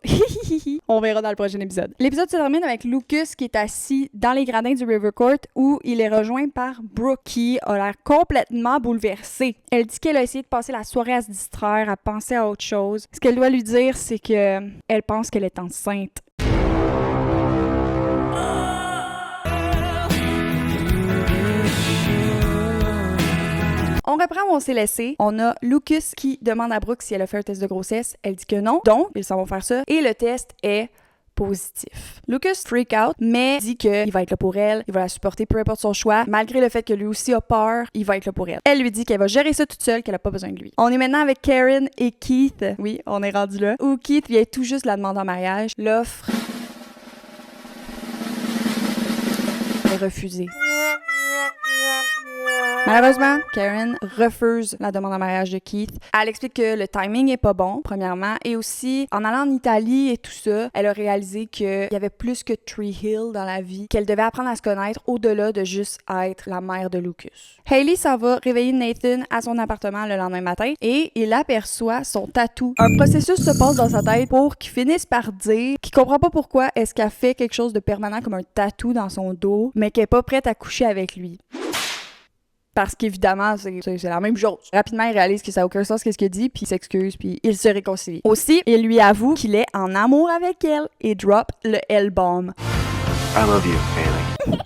On verra dans le prochain épisode. L'épisode se termine avec Lucas qui est assis dans les gradins du River Court où il est rejoint par Brooke qui a l'air complètement bouleversée. Elle dit qu'elle a essayé de passer la soirée à se distraire, à penser à autre chose. Ce qu'elle doit lui dire, c'est que elle pense qu'elle est enceinte. On reprend où on s'est laissé. On a Lucas qui demande à Brooke si elle a fait un test de grossesse. Elle dit que non. Donc, ils s'en vont faire ça. Et le test est positif. Lucas freak out, mais dit qu'il va être là pour elle. Il va la supporter peu importe son choix. Malgré le fait que lui aussi a peur, il va être là pour elle. Elle lui dit qu'elle va gérer ça toute seule, qu'elle a pas besoin de lui. On est maintenant avec Karen et Keith. Oui, on est rendu là. Où Keith vient tout juste la demander en mariage. L'offre est refusée. Malheureusement, Karen refuse la demande en mariage de Keith. Elle explique que le timing est pas bon, premièrement, et aussi, en allant en Italie et tout ça, elle a réalisé qu'il y avait plus que Tree Hill dans la vie, qu'elle devait apprendre à se connaître au-delà de juste être la mère de Lucas. Hailey s'en va réveiller Nathan à son appartement le lendemain matin et il aperçoit son tatou. Un processus se passe dans sa tête pour qu'il finisse par dire qu'il comprend pas pourquoi est-ce qu'elle fait quelque chose de permanent comme un tatou dans son dos, mais qu'elle est pas prête à coucher avec lui. Parce qu'évidemment, c'est la même chose. Rapidement, il réalise que ça n'a aucun sens qu'est-ce qu'il dit, puis il s'excuse, puis il se réconcilie. Aussi, il lui avoue qu'il est en amour avec elle et drop le L-bomb. I love you, Hailey.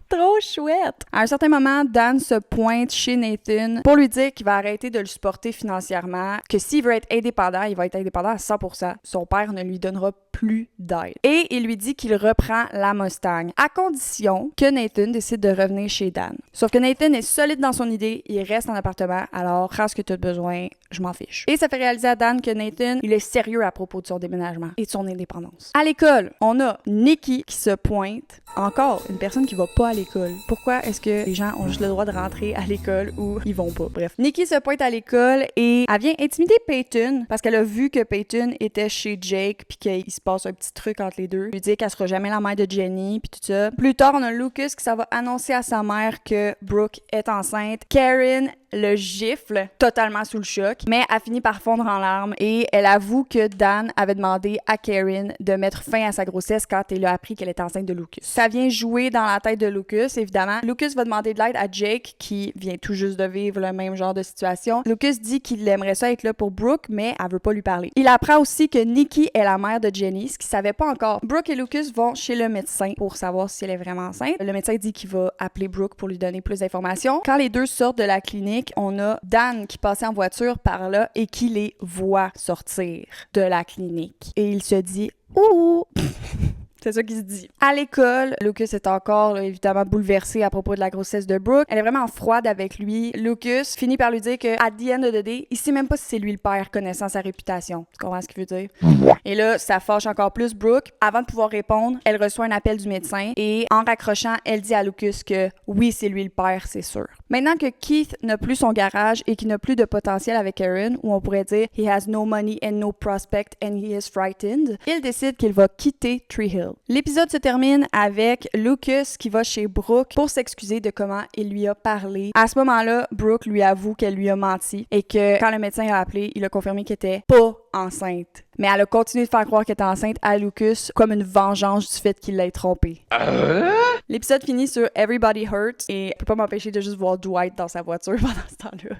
Trop chouette! À un certain moment, Dan se pointe chez Nathan pour lui dire qu'il va arrêter de le supporter financièrement, que s'il veut être indépendant, il va être indépendant à 100%. Son père ne lui donnera plus d'aide. Et il lui dit qu'il reprend la Mustang, à condition que Nathan décide de revenir chez Dan. Sauf que Nathan est solide dans son idée, il reste en appartement, alors prends ce que tu as besoin, je m'en fiche. Et ça fait réaliser à Dan que Nathan, il est sérieux à propos de son déménagement et de son indépendance. À l'école, on a Nikki qui se pointe. Encore une personne qui va pas à l'école. Pourquoi est-ce que les gens ont juste le droit de rentrer à l'école ou ils vont pas? Bref. Nikki se pointe à l'école et elle vient intimider Peyton parce qu'elle a vu que Peyton était chez Jake puis qu'il se passe un petit truc entre les deux. Lui dit qu'elle sera jamais la mère de Jenny puis tout ça. Plus tard, on a Lucas qui s'en va annoncer à sa mère que Brooke est enceinte. Karen le gifle, totalement sous le choc, mais elle finit par fondre en larmes et elle avoue que Dan avait demandé à Karen de mettre fin à sa grossesse quand elle a appris qu'elle était enceinte de Lucas. Ça vient jouer dans la tête de Lucas, évidemment. Lucas va demander de l'aide à Jake, qui vient tout juste de vivre le même genre de situation. Lucas dit qu'il aimerait ça être là pour Brooke, mais elle veut pas lui parler. Il apprend aussi que Nikki est la mère de Jenny, ce qu'il savait pas encore. Brooke et Lucas vont chez le médecin pour savoir si elle est vraiment enceinte. Le médecin dit qu'il va appeler Brooke pour lui donner plus d'informations. Quand les deux sortent de la clinique, on a Dan qui passait en voiture par là et qui les voit sortir de la clinique. Et il se dit « Ouh! » C'est ça qu'il se dit. À l'école, Lucas est encore là, évidemment bouleversé à propos de la grossesse de Brooke. Elle est vraiment froide avec lui. Lucas finit par lui dire que at the end of the day, il sait même pas si c'est lui le père connaissant sa réputation. Tu comprends ce qu'il veut dire? Et là, ça fâche encore plus Brooke. Avant de pouvoir répondre, elle reçoit un appel du médecin et en raccrochant, elle dit à Lucas que oui, c'est lui le père, c'est sûr. Maintenant que Keith n'a plus son garage et qu'il n'a plus de potentiel avec Karen, où on pourrait dire he has no money and no prospect and he is frightened, il décide qu'il va quitter Tree Hill. L'épisode se termine avec Lucas qui va chez Brooke pour s'excuser de comment il lui a parlé. À ce moment-là, Brooke lui avoue qu'elle lui a menti et que quand le médecin a appelé, il a confirmé qu'elle était pas enceinte. Mais elle a continué de faire croire qu'elle était enceinte à Lucas comme une vengeance du fait qu'il l'ait trompée. L'épisode finit sur Everybody Hurts et je peux pas m'empêcher de juste voir Dwight dans sa voiture pendant ce temps-là.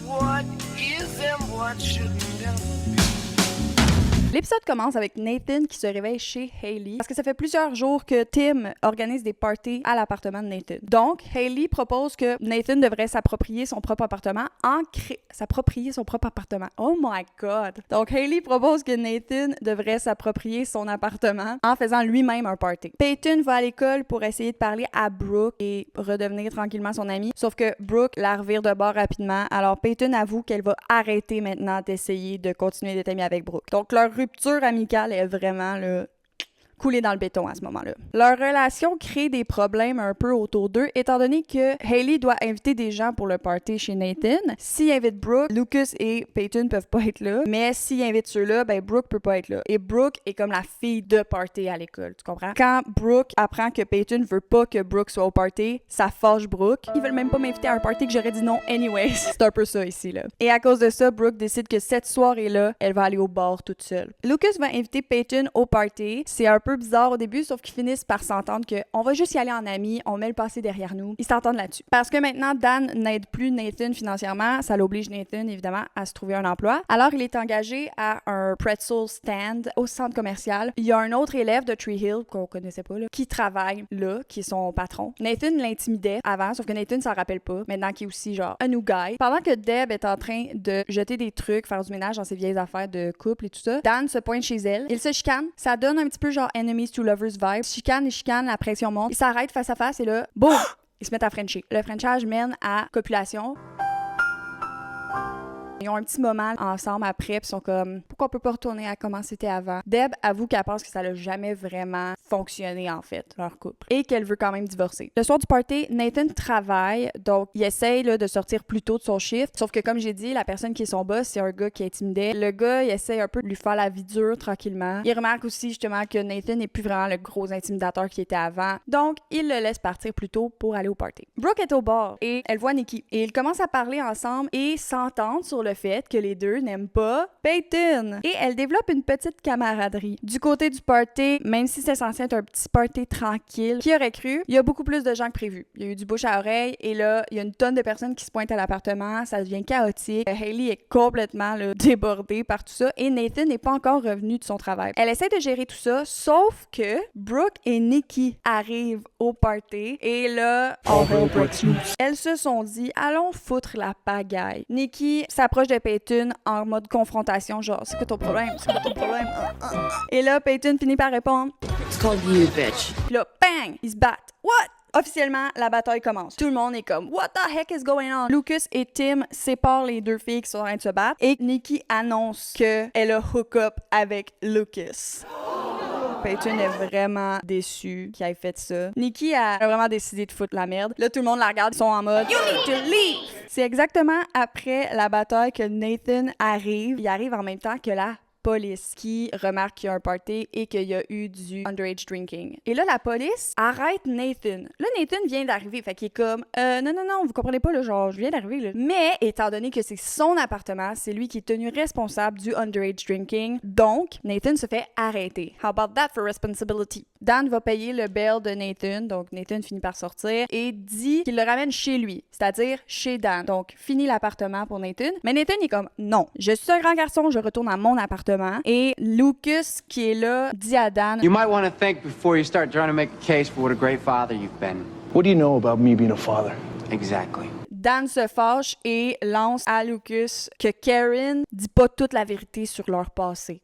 L'épisode commence avec Nathan qui se réveille chez Hailey parce que ça fait plusieurs jours que Tim organise des parties à l'appartement de Nathan. Donc, Hailey propose que Nathan devrait s'approprier son propre appartement s'approprier son propre appartement. Oh my God! Donc, Hailey propose que Nathan devrait s'approprier son appartement en faisant lui-même un party. Peyton va à l'école pour essayer de parler à Brooke et redevenir tranquillement son amie, sauf que Brooke la revire de bord rapidement, alors Peyton avoue qu'elle va arrêter maintenant d'essayer de continuer d'être amie avec Brooke. Donc, leur rupture amicale est vraiment coulée dans le béton à ce moment-là. Leur relation crée des problèmes un peu autour d'eux, étant donné que Hailey doit inviter des gens pour le party chez Nathan. S'il invite Brooke, Lucas et Peyton peuvent pas être là, mais s'il invite ceux-là, ben Brooke peut pas être là. Et Brooke est comme la fille de party à l'école, tu comprends? Quand Brooke apprend que Peyton veut pas que Brooke soit au party, ça fâche Brooke. Ils veulent même pas m'inviter à un party que j'aurais dit non anyways. C'est un peu ça ici, là. Et à cause de ça, Brooke décide que cette soirée-là, elle va aller au bar toute seule. Lucas va inviter Peyton au party. C'est un peu bizarre au début, sauf qu'ils finissent par s'entendre que on va juste y aller en amis, on met le passé derrière nous. Ils s'entendent là-dessus. Parce que maintenant, Dan n'aide plus Nathan financièrement, ça l'oblige Nathan, évidemment, à se trouver un emploi. Alors, il est engagé à un pretzel stand au centre commercial. Il y a un autre élève de Tree Hill, qu'on connaissait pas, là, qui travaille là, qui est son patron. Nathan l'intimidait avant, sauf que Nathan s'en rappelle pas, maintenant qu'il est aussi, genre, un new guy. Pendant que Deb est en train de jeter des trucs, faire du ménage dans ses vieilles affaires de couple et tout ça, Dan se pointe chez elle. Il se chicane. Ça donne un petit peu, genre, enemies to lovers vibe. Chicane, la pression monte. Ils s'arrêtent face à face et là, boum! Ils se mettent à frencher. Le frenchage mène à copulation. Ils ont un petit moment ensemble après, puis sont comme, pourquoi on peut pas retourner à comment c'était avant? Deb avoue qu'elle pense que ça n'a jamais vraiment fonctionné, en fait, leur couple, et qu'elle veut quand même divorcer. Le soir du party, Nathan travaille, donc il essaye là, de sortir plus tôt de son shift, sauf que comme j'ai dit, la personne qui est son boss, c'est un gars qui intimidait. Le gars, il essaye un peu de lui faire la vie dure tranquillement. Il remarque aussi justement que Nathan n'est plus vraiment le gros intimidateur qu'il était avant, donc il le laisse partir plus tôt pour aller au party. Brooke est au bar, et elle voit Nikki, et ils commencent à parler ensemble et s'entendent sur le fait que les deux n'aiment pas Peyton. Et elle développe une petite camaraderie. Du côté du party, même si c'est censé être un petit party tranquille, qui aurait cru, il y a beaucoup plus de gens que prévu. Il y a eu du bouche à oreille et là, il y a une tonne de personnes qui se pointent à l'appartement, ça devient chaotique. Hailey est complètement débordée par tout ça et Nathan n'est pas encore revenu de son travail. Elle essaie de gérer tout ça, sauf que Brooke et Nikki arrivent au party et là, all hell breaks loose. Elles se sont dit, allons foutre la pagaille. Nikki s'approche de Peyton en mode confrontation, genre, c'est quoi ton problème? C'est quoi ton problème? Et là, Peyton finit par répondre, It's called you, bitch. Puis là, bang! Ils se battent. What? Officiellement, la bataille commence. Tout le monde est comme, what the heck is going on? Lucas et Tim séparent les deux filles qui sont en train de se battre et Nikki annonce qu'elle a hook up avec Lucas. Peyton est vraiment déçue qu'il ait fait ça. Nikki a vraiment décidé de foutre la merde. Là, tout le monde la regarde, ils sont en mode You need to leave! C'est exactement après la bataille que Nathan arrive. Il arrive en même temps que la police qui remarque qu'il y a un party et qu'il y a eu du underage drinking. Et là, la police arrête Nathan. Là, Nathan vient d'arriver, fait qu'il est comme non, vous comprenez pas, là, genre, je viens d'arriver, là. Mais, étant donné que c'est son appartement, c'est lui qui est tenu responsable du underage drinking, donc, Nathan se fait arrêter. How about that for responsibility? Dan va payer le bail de Nathan, donc Nathan finit par sortir et dit qu'il le ramène chez lui, c'est-à-dire chez Dan. Donc, fini l'appartement pour Nathan. Mais Nathan est comme, non, je suis un grand garçon, je retourne à mon appartement. Et Lucas, qui est là, dit à Dan, You might want to think before you start trying to make a case for what a great father you've been. What do you know about me being a father? Exactly. Dan se fâche et lance à Lucas que Karen dit pas toute la vérité sur leur passé.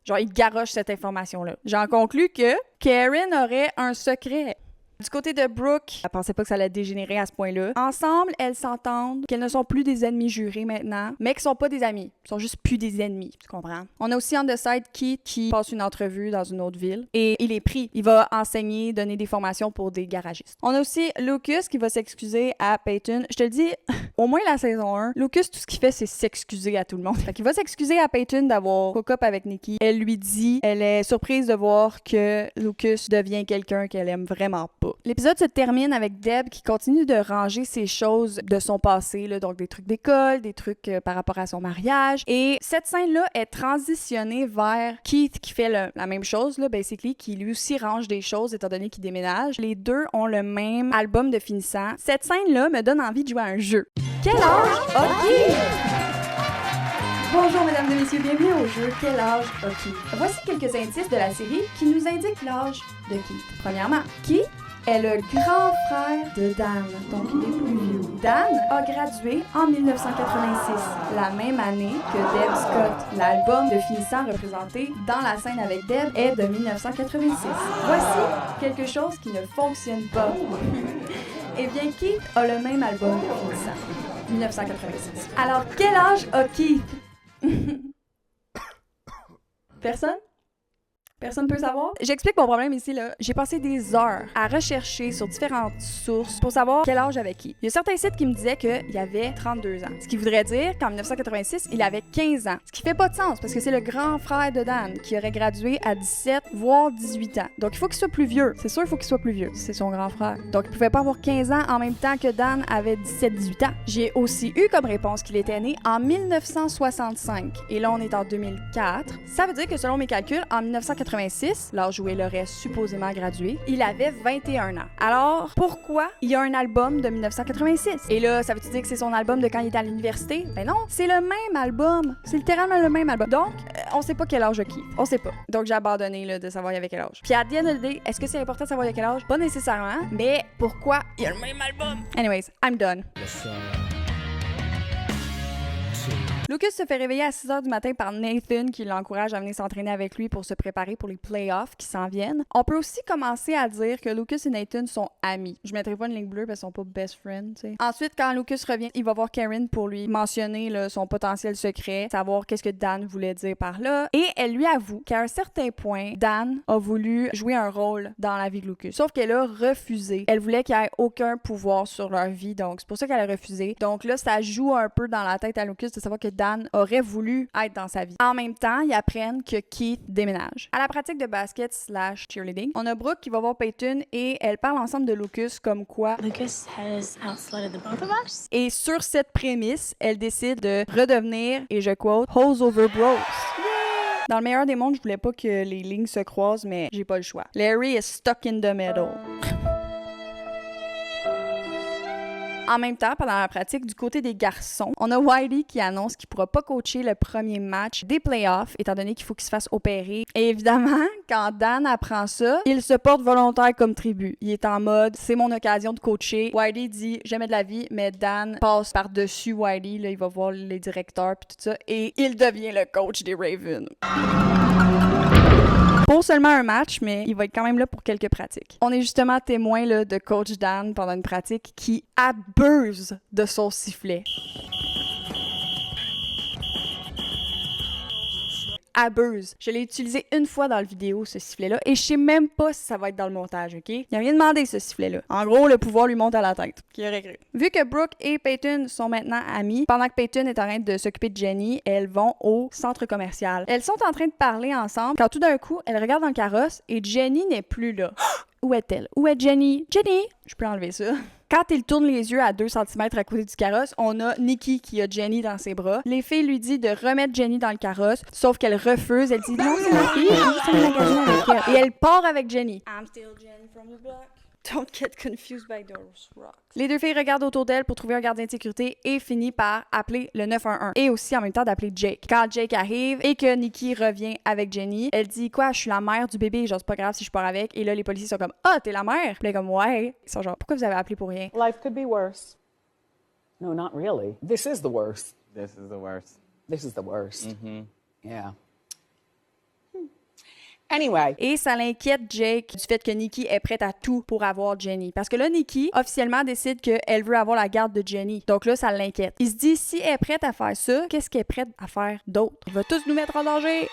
Genre, il garoche cette information-là. J'en conclus que Karen aurait un secret. Du côté de Brooke, elle pensait pas que ça allait dégénérer à ce point-là. Ensemble, elles s'entendent qu'elles ne sont plus des ennemis jurés maintenant, mais qu'elles sont pas des amis. Ils sont juste plus des ennemis, tu comprends? On a aussi On the Side Keith qui passe une entrevue dans une autre ville et il est pris. Il va enseigner, donner des formations pour des garagistes. On a aussi Lucas qui va s'excuser à Peyton. Je te le dis, au moins la saison 1, Lucas, tout ce qu'il fait, c'est s'excuser à tout le monde. Fait qu'il va s'excuser à Peyton d'avoir hook up avec Nikki. Elle lui dit, elle est surprise de voir que Lucas devient quelqu'un qu'elle aime vraiment pas. L'épisode se termine avec Deb qui continue de ranger ses choses de son passé, là, donc des trucs d'école, des trucs par rapport à son mariage. Et cette scène-là est transitionnée vers Keith qui fait la même chose, là, basically, qui lui aussi range des choses étant donné qu'il déménage. Les deux ont le même album de finissant. Cette scène-là me donne envie de jouer à un jeu. Quel âge a Keith? Bonjour mesdames et messieurs, bienvenue au jeu Quel âge a Keith? Voici quelques indices de la série qui nous indiquent l'âge de Keith. Premièrement, Keith est le grand frère de Dan, donc il est plus vieux. Dan a gradué en 1986, la même année que Deb Scott. L'album de Finissant représenté dans la scène avec Deb est de 1986. Voici quelque chose qui ne fonctionne pas. Eh bien, Keith a le même album de Finissant, 1986. Alors, quel âge a Keith? Personne? Personne peut savoir? J'explique mon problème ici, là. J'ai passé des heures à rechercher sur différentes sources pour savoir quel âge avait qui. Il y a certains sites qui me disaient qu'il avait 32 ans. Ce qui voudrait dire qu'en 1986, il avait 15 ans. Ce qui fait pas de sens, parce que c'est le grand frère de Dan qui aurait gradué à 17, voire 18 ans. Donc, il faut qu'il soit plus vieux. C'est sûr, il faut qu'il soit plus vieux. C'est son grand frère. Donc, il pouvait pas avoir 15 ans en même temps que Dan avait 17-18 ans. J'ai aussi eu comme réponse qu'il était né en 1965. Et là, on est en 2004. Ça veut dire que selon mes calculs, en 1986, l'âge où il aurait supposément gradué, il avait 21 ans. Alors, pourquoi il y a un album de 1986? Et là, ça veut-tu dire que c'est son album de quand il était à l'université? Ben non, c'est le même album. C'est littéralement le même album. Donc, on sait pas quel âge a Keith. On sait pas. Donc, j'ai abandonné là, de savoir il y avait quel âge. Puis à the end of the day, est-ce que c'est important de savoir il y a quel âge? Pas nécessairement, mais pourquoi il y a le même album? Anyways, I'm done. Lucas se fait réveiller à 6h du matin par Nathan qui l'encourage à venir s'entraîner avec lui pour se préparer pour les playoffs qui s'en viennent. On peut aussi commencer à dire que Lucas et Nathan sont amis. Je mettrai pas une ligne bleue parce qu'ils sont pas best friends, tu sais. Ensuite, quand Lucas revient, il va voir Karen pour lui mentionner là, son potentiel secret, savoir qu'est-ce que Dan voulait dire par là. Et elle lui avoue qu'à un certain point, Dan a voulu jouer un rôle dans la vie de Lucas. Sauf qu'elle a refusé. Elle voulait qu'il n'y ait aucun pouvoir sur leur vie, donc c'est pour ça qu'elle a refusé. Donc là, ça joue un peu dans la tête à Lucas de savoir que Dan aurait voulu être dans sa vie. En même temps, ils apprennent que Keith déménage. À la pratique de basket / cheerleading, on a Brooke qui va voir Peyton et elle parle ensemble de Lucas comme quoi Lucas has outsmarted the both of us. Et sur cette prémisse, elle décide de redevenir, et je quote, Hoes over Bros. Dans le meilleur des mondes, je voulais pas que les lignes se croisent, mais j'ai pas le choix. Larry is stuck in the middle. En même temps, pendant la pratique, du côté des garçons, on a Whitey qui annonce qu'il pourra pas coacher le premier match des playoffs, étant donné qu'il faut qu'il se fasse opérer. Et évidemment, quand Dan apprend ça, il se porte volontaire comme tribu. Il est en mode, c'est mon occasion de coacher. Whitey dit, jamais de la vie, mais Dan passe par-dessus Whitey, là, il va voir les directeurs puis tout ça, et il devient le coach des Ravens. Pour seulement un match, mais il va être quand même là pour quelques pratiques. On est justement témoin là, de Coach Dan pendant une pratique qui abuse de son sifflet. Abuse. Je l'ai utilisé une fois dans la vidéo, ce sifflet-là, et je sais même pas si ça va être dans le montage, OK? Il a rien demandé, ce sifflet-là. En gros, le pouvoir lui monte à la tête. Qui aurait cru? Vu que Brooke et Peyton sont maintenant amies, pendant que Peyton est en train de s'occuper de Jenny, elles vont au centre commercial. Elles sont en train de parler ensemble quand tout d'un coup, elles regardent dans le carrosse et Jenny n'est plus là. Où est-elle? Où est Jenny? Jenny! Je peux enlever ça. Quand il tourne les yeux à 2 cm à côté du carrosse, on a Nikki qui a Jenny dans ses bras. Les filles lui disent de remettre Jenny dans le carrosse, sauf qu'elle refuse. Elle dit « Non, c'est ma fille, je veux juste aller magasiner avec elle. » Et elle part avec Jenny. I'm still Jenny from the block. Don't get confused by those rocks. Les deux filles regardent autour d'elle pour trouver un gardien de sécurité et finissent par appeler le 911 et aussi en même temps d'appeler Jake. Quand Jake arrive et que Nikki revient avec Jenny, elle dit quoi, je suis la mère du bébé, genre c'est pas grave si je pars avec. Et là les policiers sont comme ah t'es la mère. Puis elle est comme ouais. Ils sont genre pourquoi vous avez appelé pour rien? Life could be worse. No, not really. This is the worst. This is the worst. This is the worst. Mm-hmm. Yeah. Anyway. Et ça l'inquiète Jake du fait que Nikki est prête à tout pour avoir Jenny. Parce que là, Nikki, officiellement, décide qu'elle veut avoir la garde de Jenny. Donc là, ça l'inquiète. Il se dit, si elle est prête à faire ça, qu'est-ce qu'elle est prête à faire d'autre? Il va tous nous mettre en danger.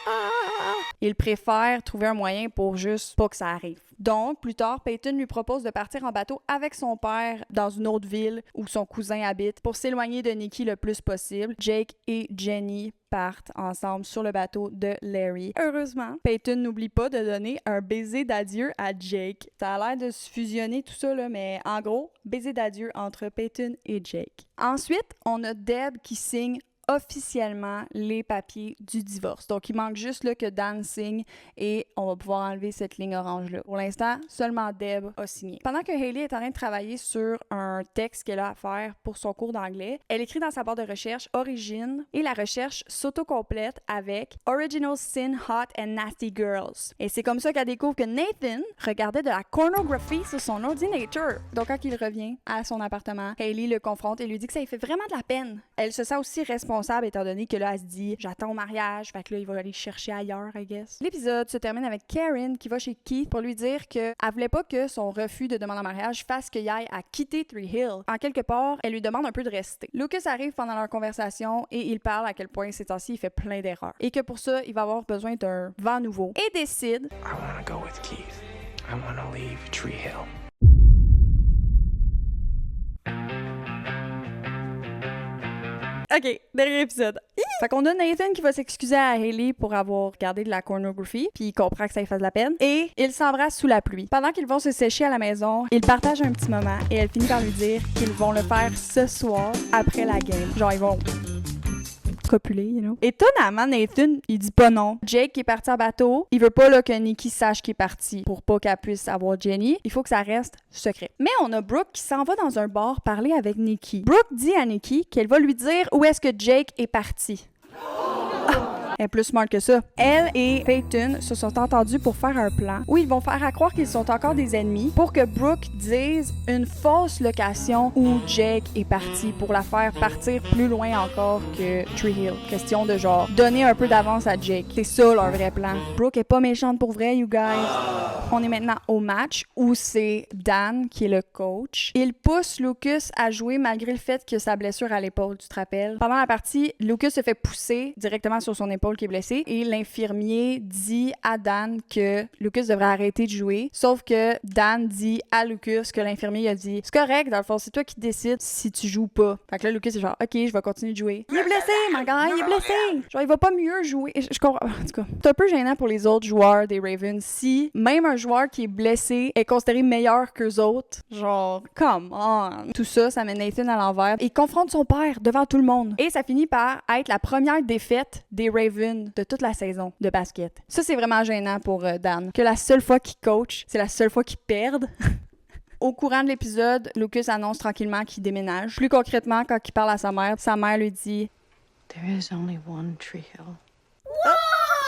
Il préfère trouver un moyen pour juste pas que ça arrive. Donc, plus tard, Peyton lui propose de partir en bateau avec son père dans une autre ville où son cousin habite pour s'éloigner de Nikki le plus possible. Jake et Jenny partent ensemble sur le bateau de Larry. Heureusement, Peyton n'oublie pas de donner un baiser d'adieu à Jake. Ça a l'air de se fusionner tout ça, là, mais en gros, baiser d'adieu entre Peyton et Jake. Ensuite, on a Deb qui signe officiellement les papiers du divorce. Donc, il manque juste là, que Dan signe et on va pouvoir enlever cette ligne orange-là. Pour l'instant, seulement Deb a signé. Pendant que Hailey est en train de travailler sur un texte qu'elle a à faire pour son cours d'anglais, elle écrit dans sa barre de recherche « Origine » et la recherche s'auto-complète avec « Original Sin Hot and Nasty Girls ». Et c'est comme ça qu'elle découvre que Nathan regardait de la pornographie sur son ordinateur. Donc, quand il revient à son appartement, Hailey le confronte et lui dit que ça lui fait vraiment de la peine. Elle se sent aussi responsable étant donné que là, elle se dit « J'attends au mariage », fait que là, il va aller chercher ailleurs, I guess. L'épisode se termine avec Karen qui va chez Keith pour lui dire qu'elle voulait pas que son refus de demande en mariage fasse qu'il aille à quitter Tree Hill. En quelque part, elle lui demande un peu de rester. Lucas arrive pendant leur conversation et il parle à quel point ces temps-ci, il fait plein d'erreurs. Et que pour ça, il va avoir besoin d'un vent nouveau. Et décide I want to go with Keith. I want to leave Tree Hill. OK, dernier épisode. Fait qu'on a Nathan qui va s'excuser à Hailey pour avoir regardé de la pornographie, puis il comprend que ça lui fasse de la peine. Et ils s'embrassent sous la pluie. Pendant qu'ils vont se sécher à la maison, ils partagent un petit moment et elle finit par lui dire qu'ils vont le faire ce soir après la game. Genre, ils vont copuler, you know. Étonnamment, Nathan, il dit pas non. Jake qui est parti en bateau, il veut pas là, que Nikki sache qu'il est parti pour pas qu'elle puisse avoir Jenny. Il faut que ça reste secret. Mais on a Brooke qui s'en va dans un bar parler avec Nikki. Brooke dit à Nikki qu'elle va lui dire où est-ce que Jake est parti. Elle est plus smart que ça. Elle et Peyton se sont entendus pour faire un plan où ils vont faire à croire qu'ils sont encore des ennemis pour que Brooke dise une fausse location où Jake est parti pour la faire partir plus loin encore que Tree Hill. Question de genre donner un peu d'avance à Jake. C'est ça leur vrai plan. Brooke est pas méchante pour vrai, you guys. On est maintenant au match où c'est Dan qui est le coach. Il pousse Lucas à jouer malgré le fait que sa blessure à l'épaule, tu te rappelles. Pendant la partie, Lucas se fait pousser directement sur son épaule qui est blessée et l'infirmier dit à Dan que Lucas devrait arrêter de jouer. Sauf que Dan dit à Lucas que l'infirmier a dit « C'est correct, dans le fond, c'est toi qui décides si tu joues pas. » Fait que là, Lucas est genre « Ok, je vais continuer de jouer. » Il est blessé, mon gars, il est blessé! Genre, il va pas mieux jouer. Je comprends. En tout cas, c'est un peu gênant pour les autres joueurs des Ravens si même un joueur qui est blessé est considéré meilleur qu'eux autres. Genre, come on! Tout ça, ça met Nathan à l'envers. Il confronte son père devant tout le monde. Et ça finit par être la première défaite des Ravens de toute la saison de basket. Ça, c'est vraiment gênant pour Dan. Que la seule fois qu'il coach, c'est la seule fois qu'il perd. Au courant de l'épisode, Lucas annonce tranquillement qu'il déménage. Plus concrètement, quand il parle à sa mère lui dit « There is only one Tree Hill. »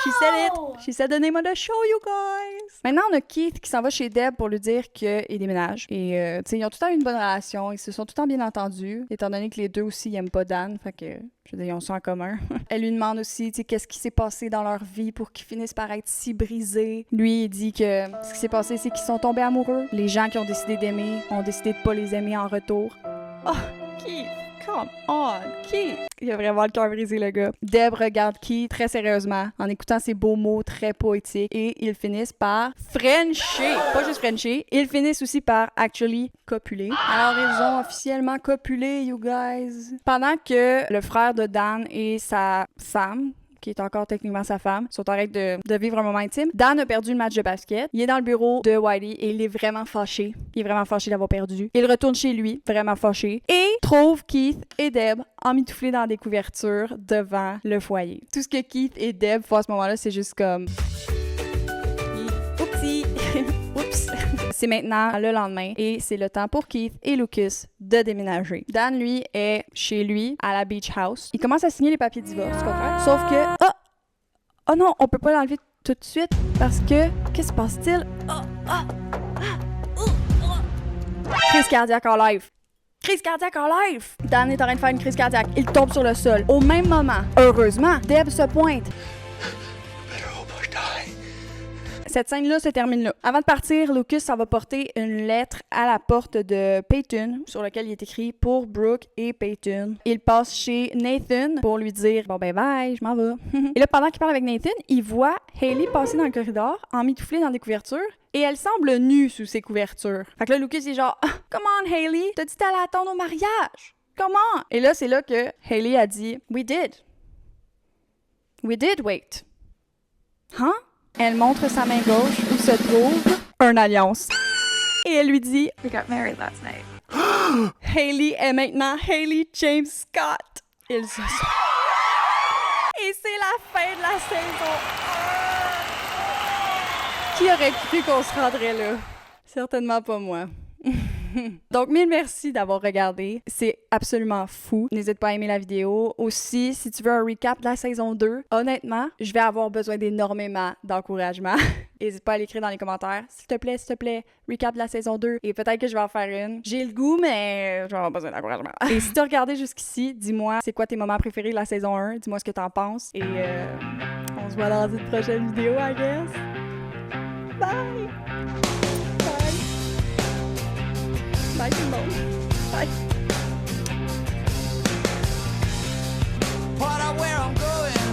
She said it! She said the name of the show, you guys! Maintenant, on a Keith qui s'en va chez Deb pour lui dire qu'il déménage. Et, tu sais, ils ont tout le temps eu une bonne relation. Ils se sont tout le temps bien entendus, étant donné que les deux aussi, ils aiment pas Dan. Fait que, je veux dire, ils ont ça en commun. Elle lui demande aussi, tu sais, qu'est-ce qui s'est passé dans leur vie pour qu'ils finissent par être si brisés. Lui, il dit que ce qui s'est passé, c'est qu'ils sont tombés amoureux. Les gens qui ont décidé d'aimer ont décidé de pas les aimer en retour. Oh, Keith! Come on, Keith! Il a vraiment le cœur brisé, le gars. Deb regarde Keith très sérieusement en écoutant ses beaux mots très poétiques et ils finissent par frencher. Pas juste frencher, ils finissent aussi par actually copuler. Alors, ils ont officiellement copulé, you guys. Pendant que le frère de Dan et sa femme, qui est encore techniquement sa femme, sont en train de vivre un moment intime. Dan a perdu le match de basket. Il est dans le bureau de Whitey et il est vraiment fâché. Il est vraiment fâché d'avoir perdu. Il retourne chez lui, vraiment fâché, et trouve Keith et Deb emmitouflés dans des couvertures devant le foyer. Tout ce que Keith et Deb font à ce moment-là, c'est juste comme... Oupsie! Oups! C'est maintenant le lendemain et c'est le temps pour Keith et Lucas de déménager. Dan, lui, est chez lui à la beach house. Il commence à signer les papiers de divorce, tu comprends? Sauf que... Oh non, on peut pas l'enlever tout de suite parce que... Qu'est-ce qui se passe-t-il? Crise cardiaque en live. Crise cardiaque en live! Dan est en train de faire une crise cardiaque. Il tombe sur le sol. Au même moment, heureusement, Deb se pointe. Cette scène-là se termine là. Avant de partir, Lucas s'en va porter une lettre à la porte de Peyton, sur laquelle il est écrit « Pour Brooke et Peyton ». Il passe chez Nathan pour lui dire « Bon ben bye, je m'en vais ». Et là, pendant qu'il parle avec Nathan, il voit Hailey passer dans le corridor, emmitouflée dans des couvertures, et elle semble nue sous ses couvertures. Fait que là, Lucas est genre « Come on, Hailey, t'as dit t'allais attendre au mariage. Comment? » Et là, c'est là que Hailey a dit « We did. We did wait. » Hein? Elle montre sa main gauche où se trouve une alliance. Et elle lui dit « We got married last night. » Hailey est maintenant Hailey James Scott. Ils se sont Et c'est la fin de la saison 1! Qui aurait cru qu'on se rendrait là? Certainement pas moi. Donc, mille merci d'avoir regardé. C'est absolument fou. N'hésite pas à aimer la vidéo. Aussi, si tu veux un recap de la saison 2, honnêtement, je vais avoir besoin d'énormément d'encouragement. N'hésite pas à l'écrire dans les commentaires. S'il te plaît, recap de la saison 2. Et peut-être que je vais en faire une. J'ai le goût, mais je vais avoir besoin d'encouragement. Et si tu as regardé jusqu'ici, dis-moi c'est quoi tes moments préférés de la saison 1. Dis-moi ce que t'en penses. Et on se voit dans une prochaine vidéo, I guess. Bye! Bye tout le monde. Bye. What I where I'm going.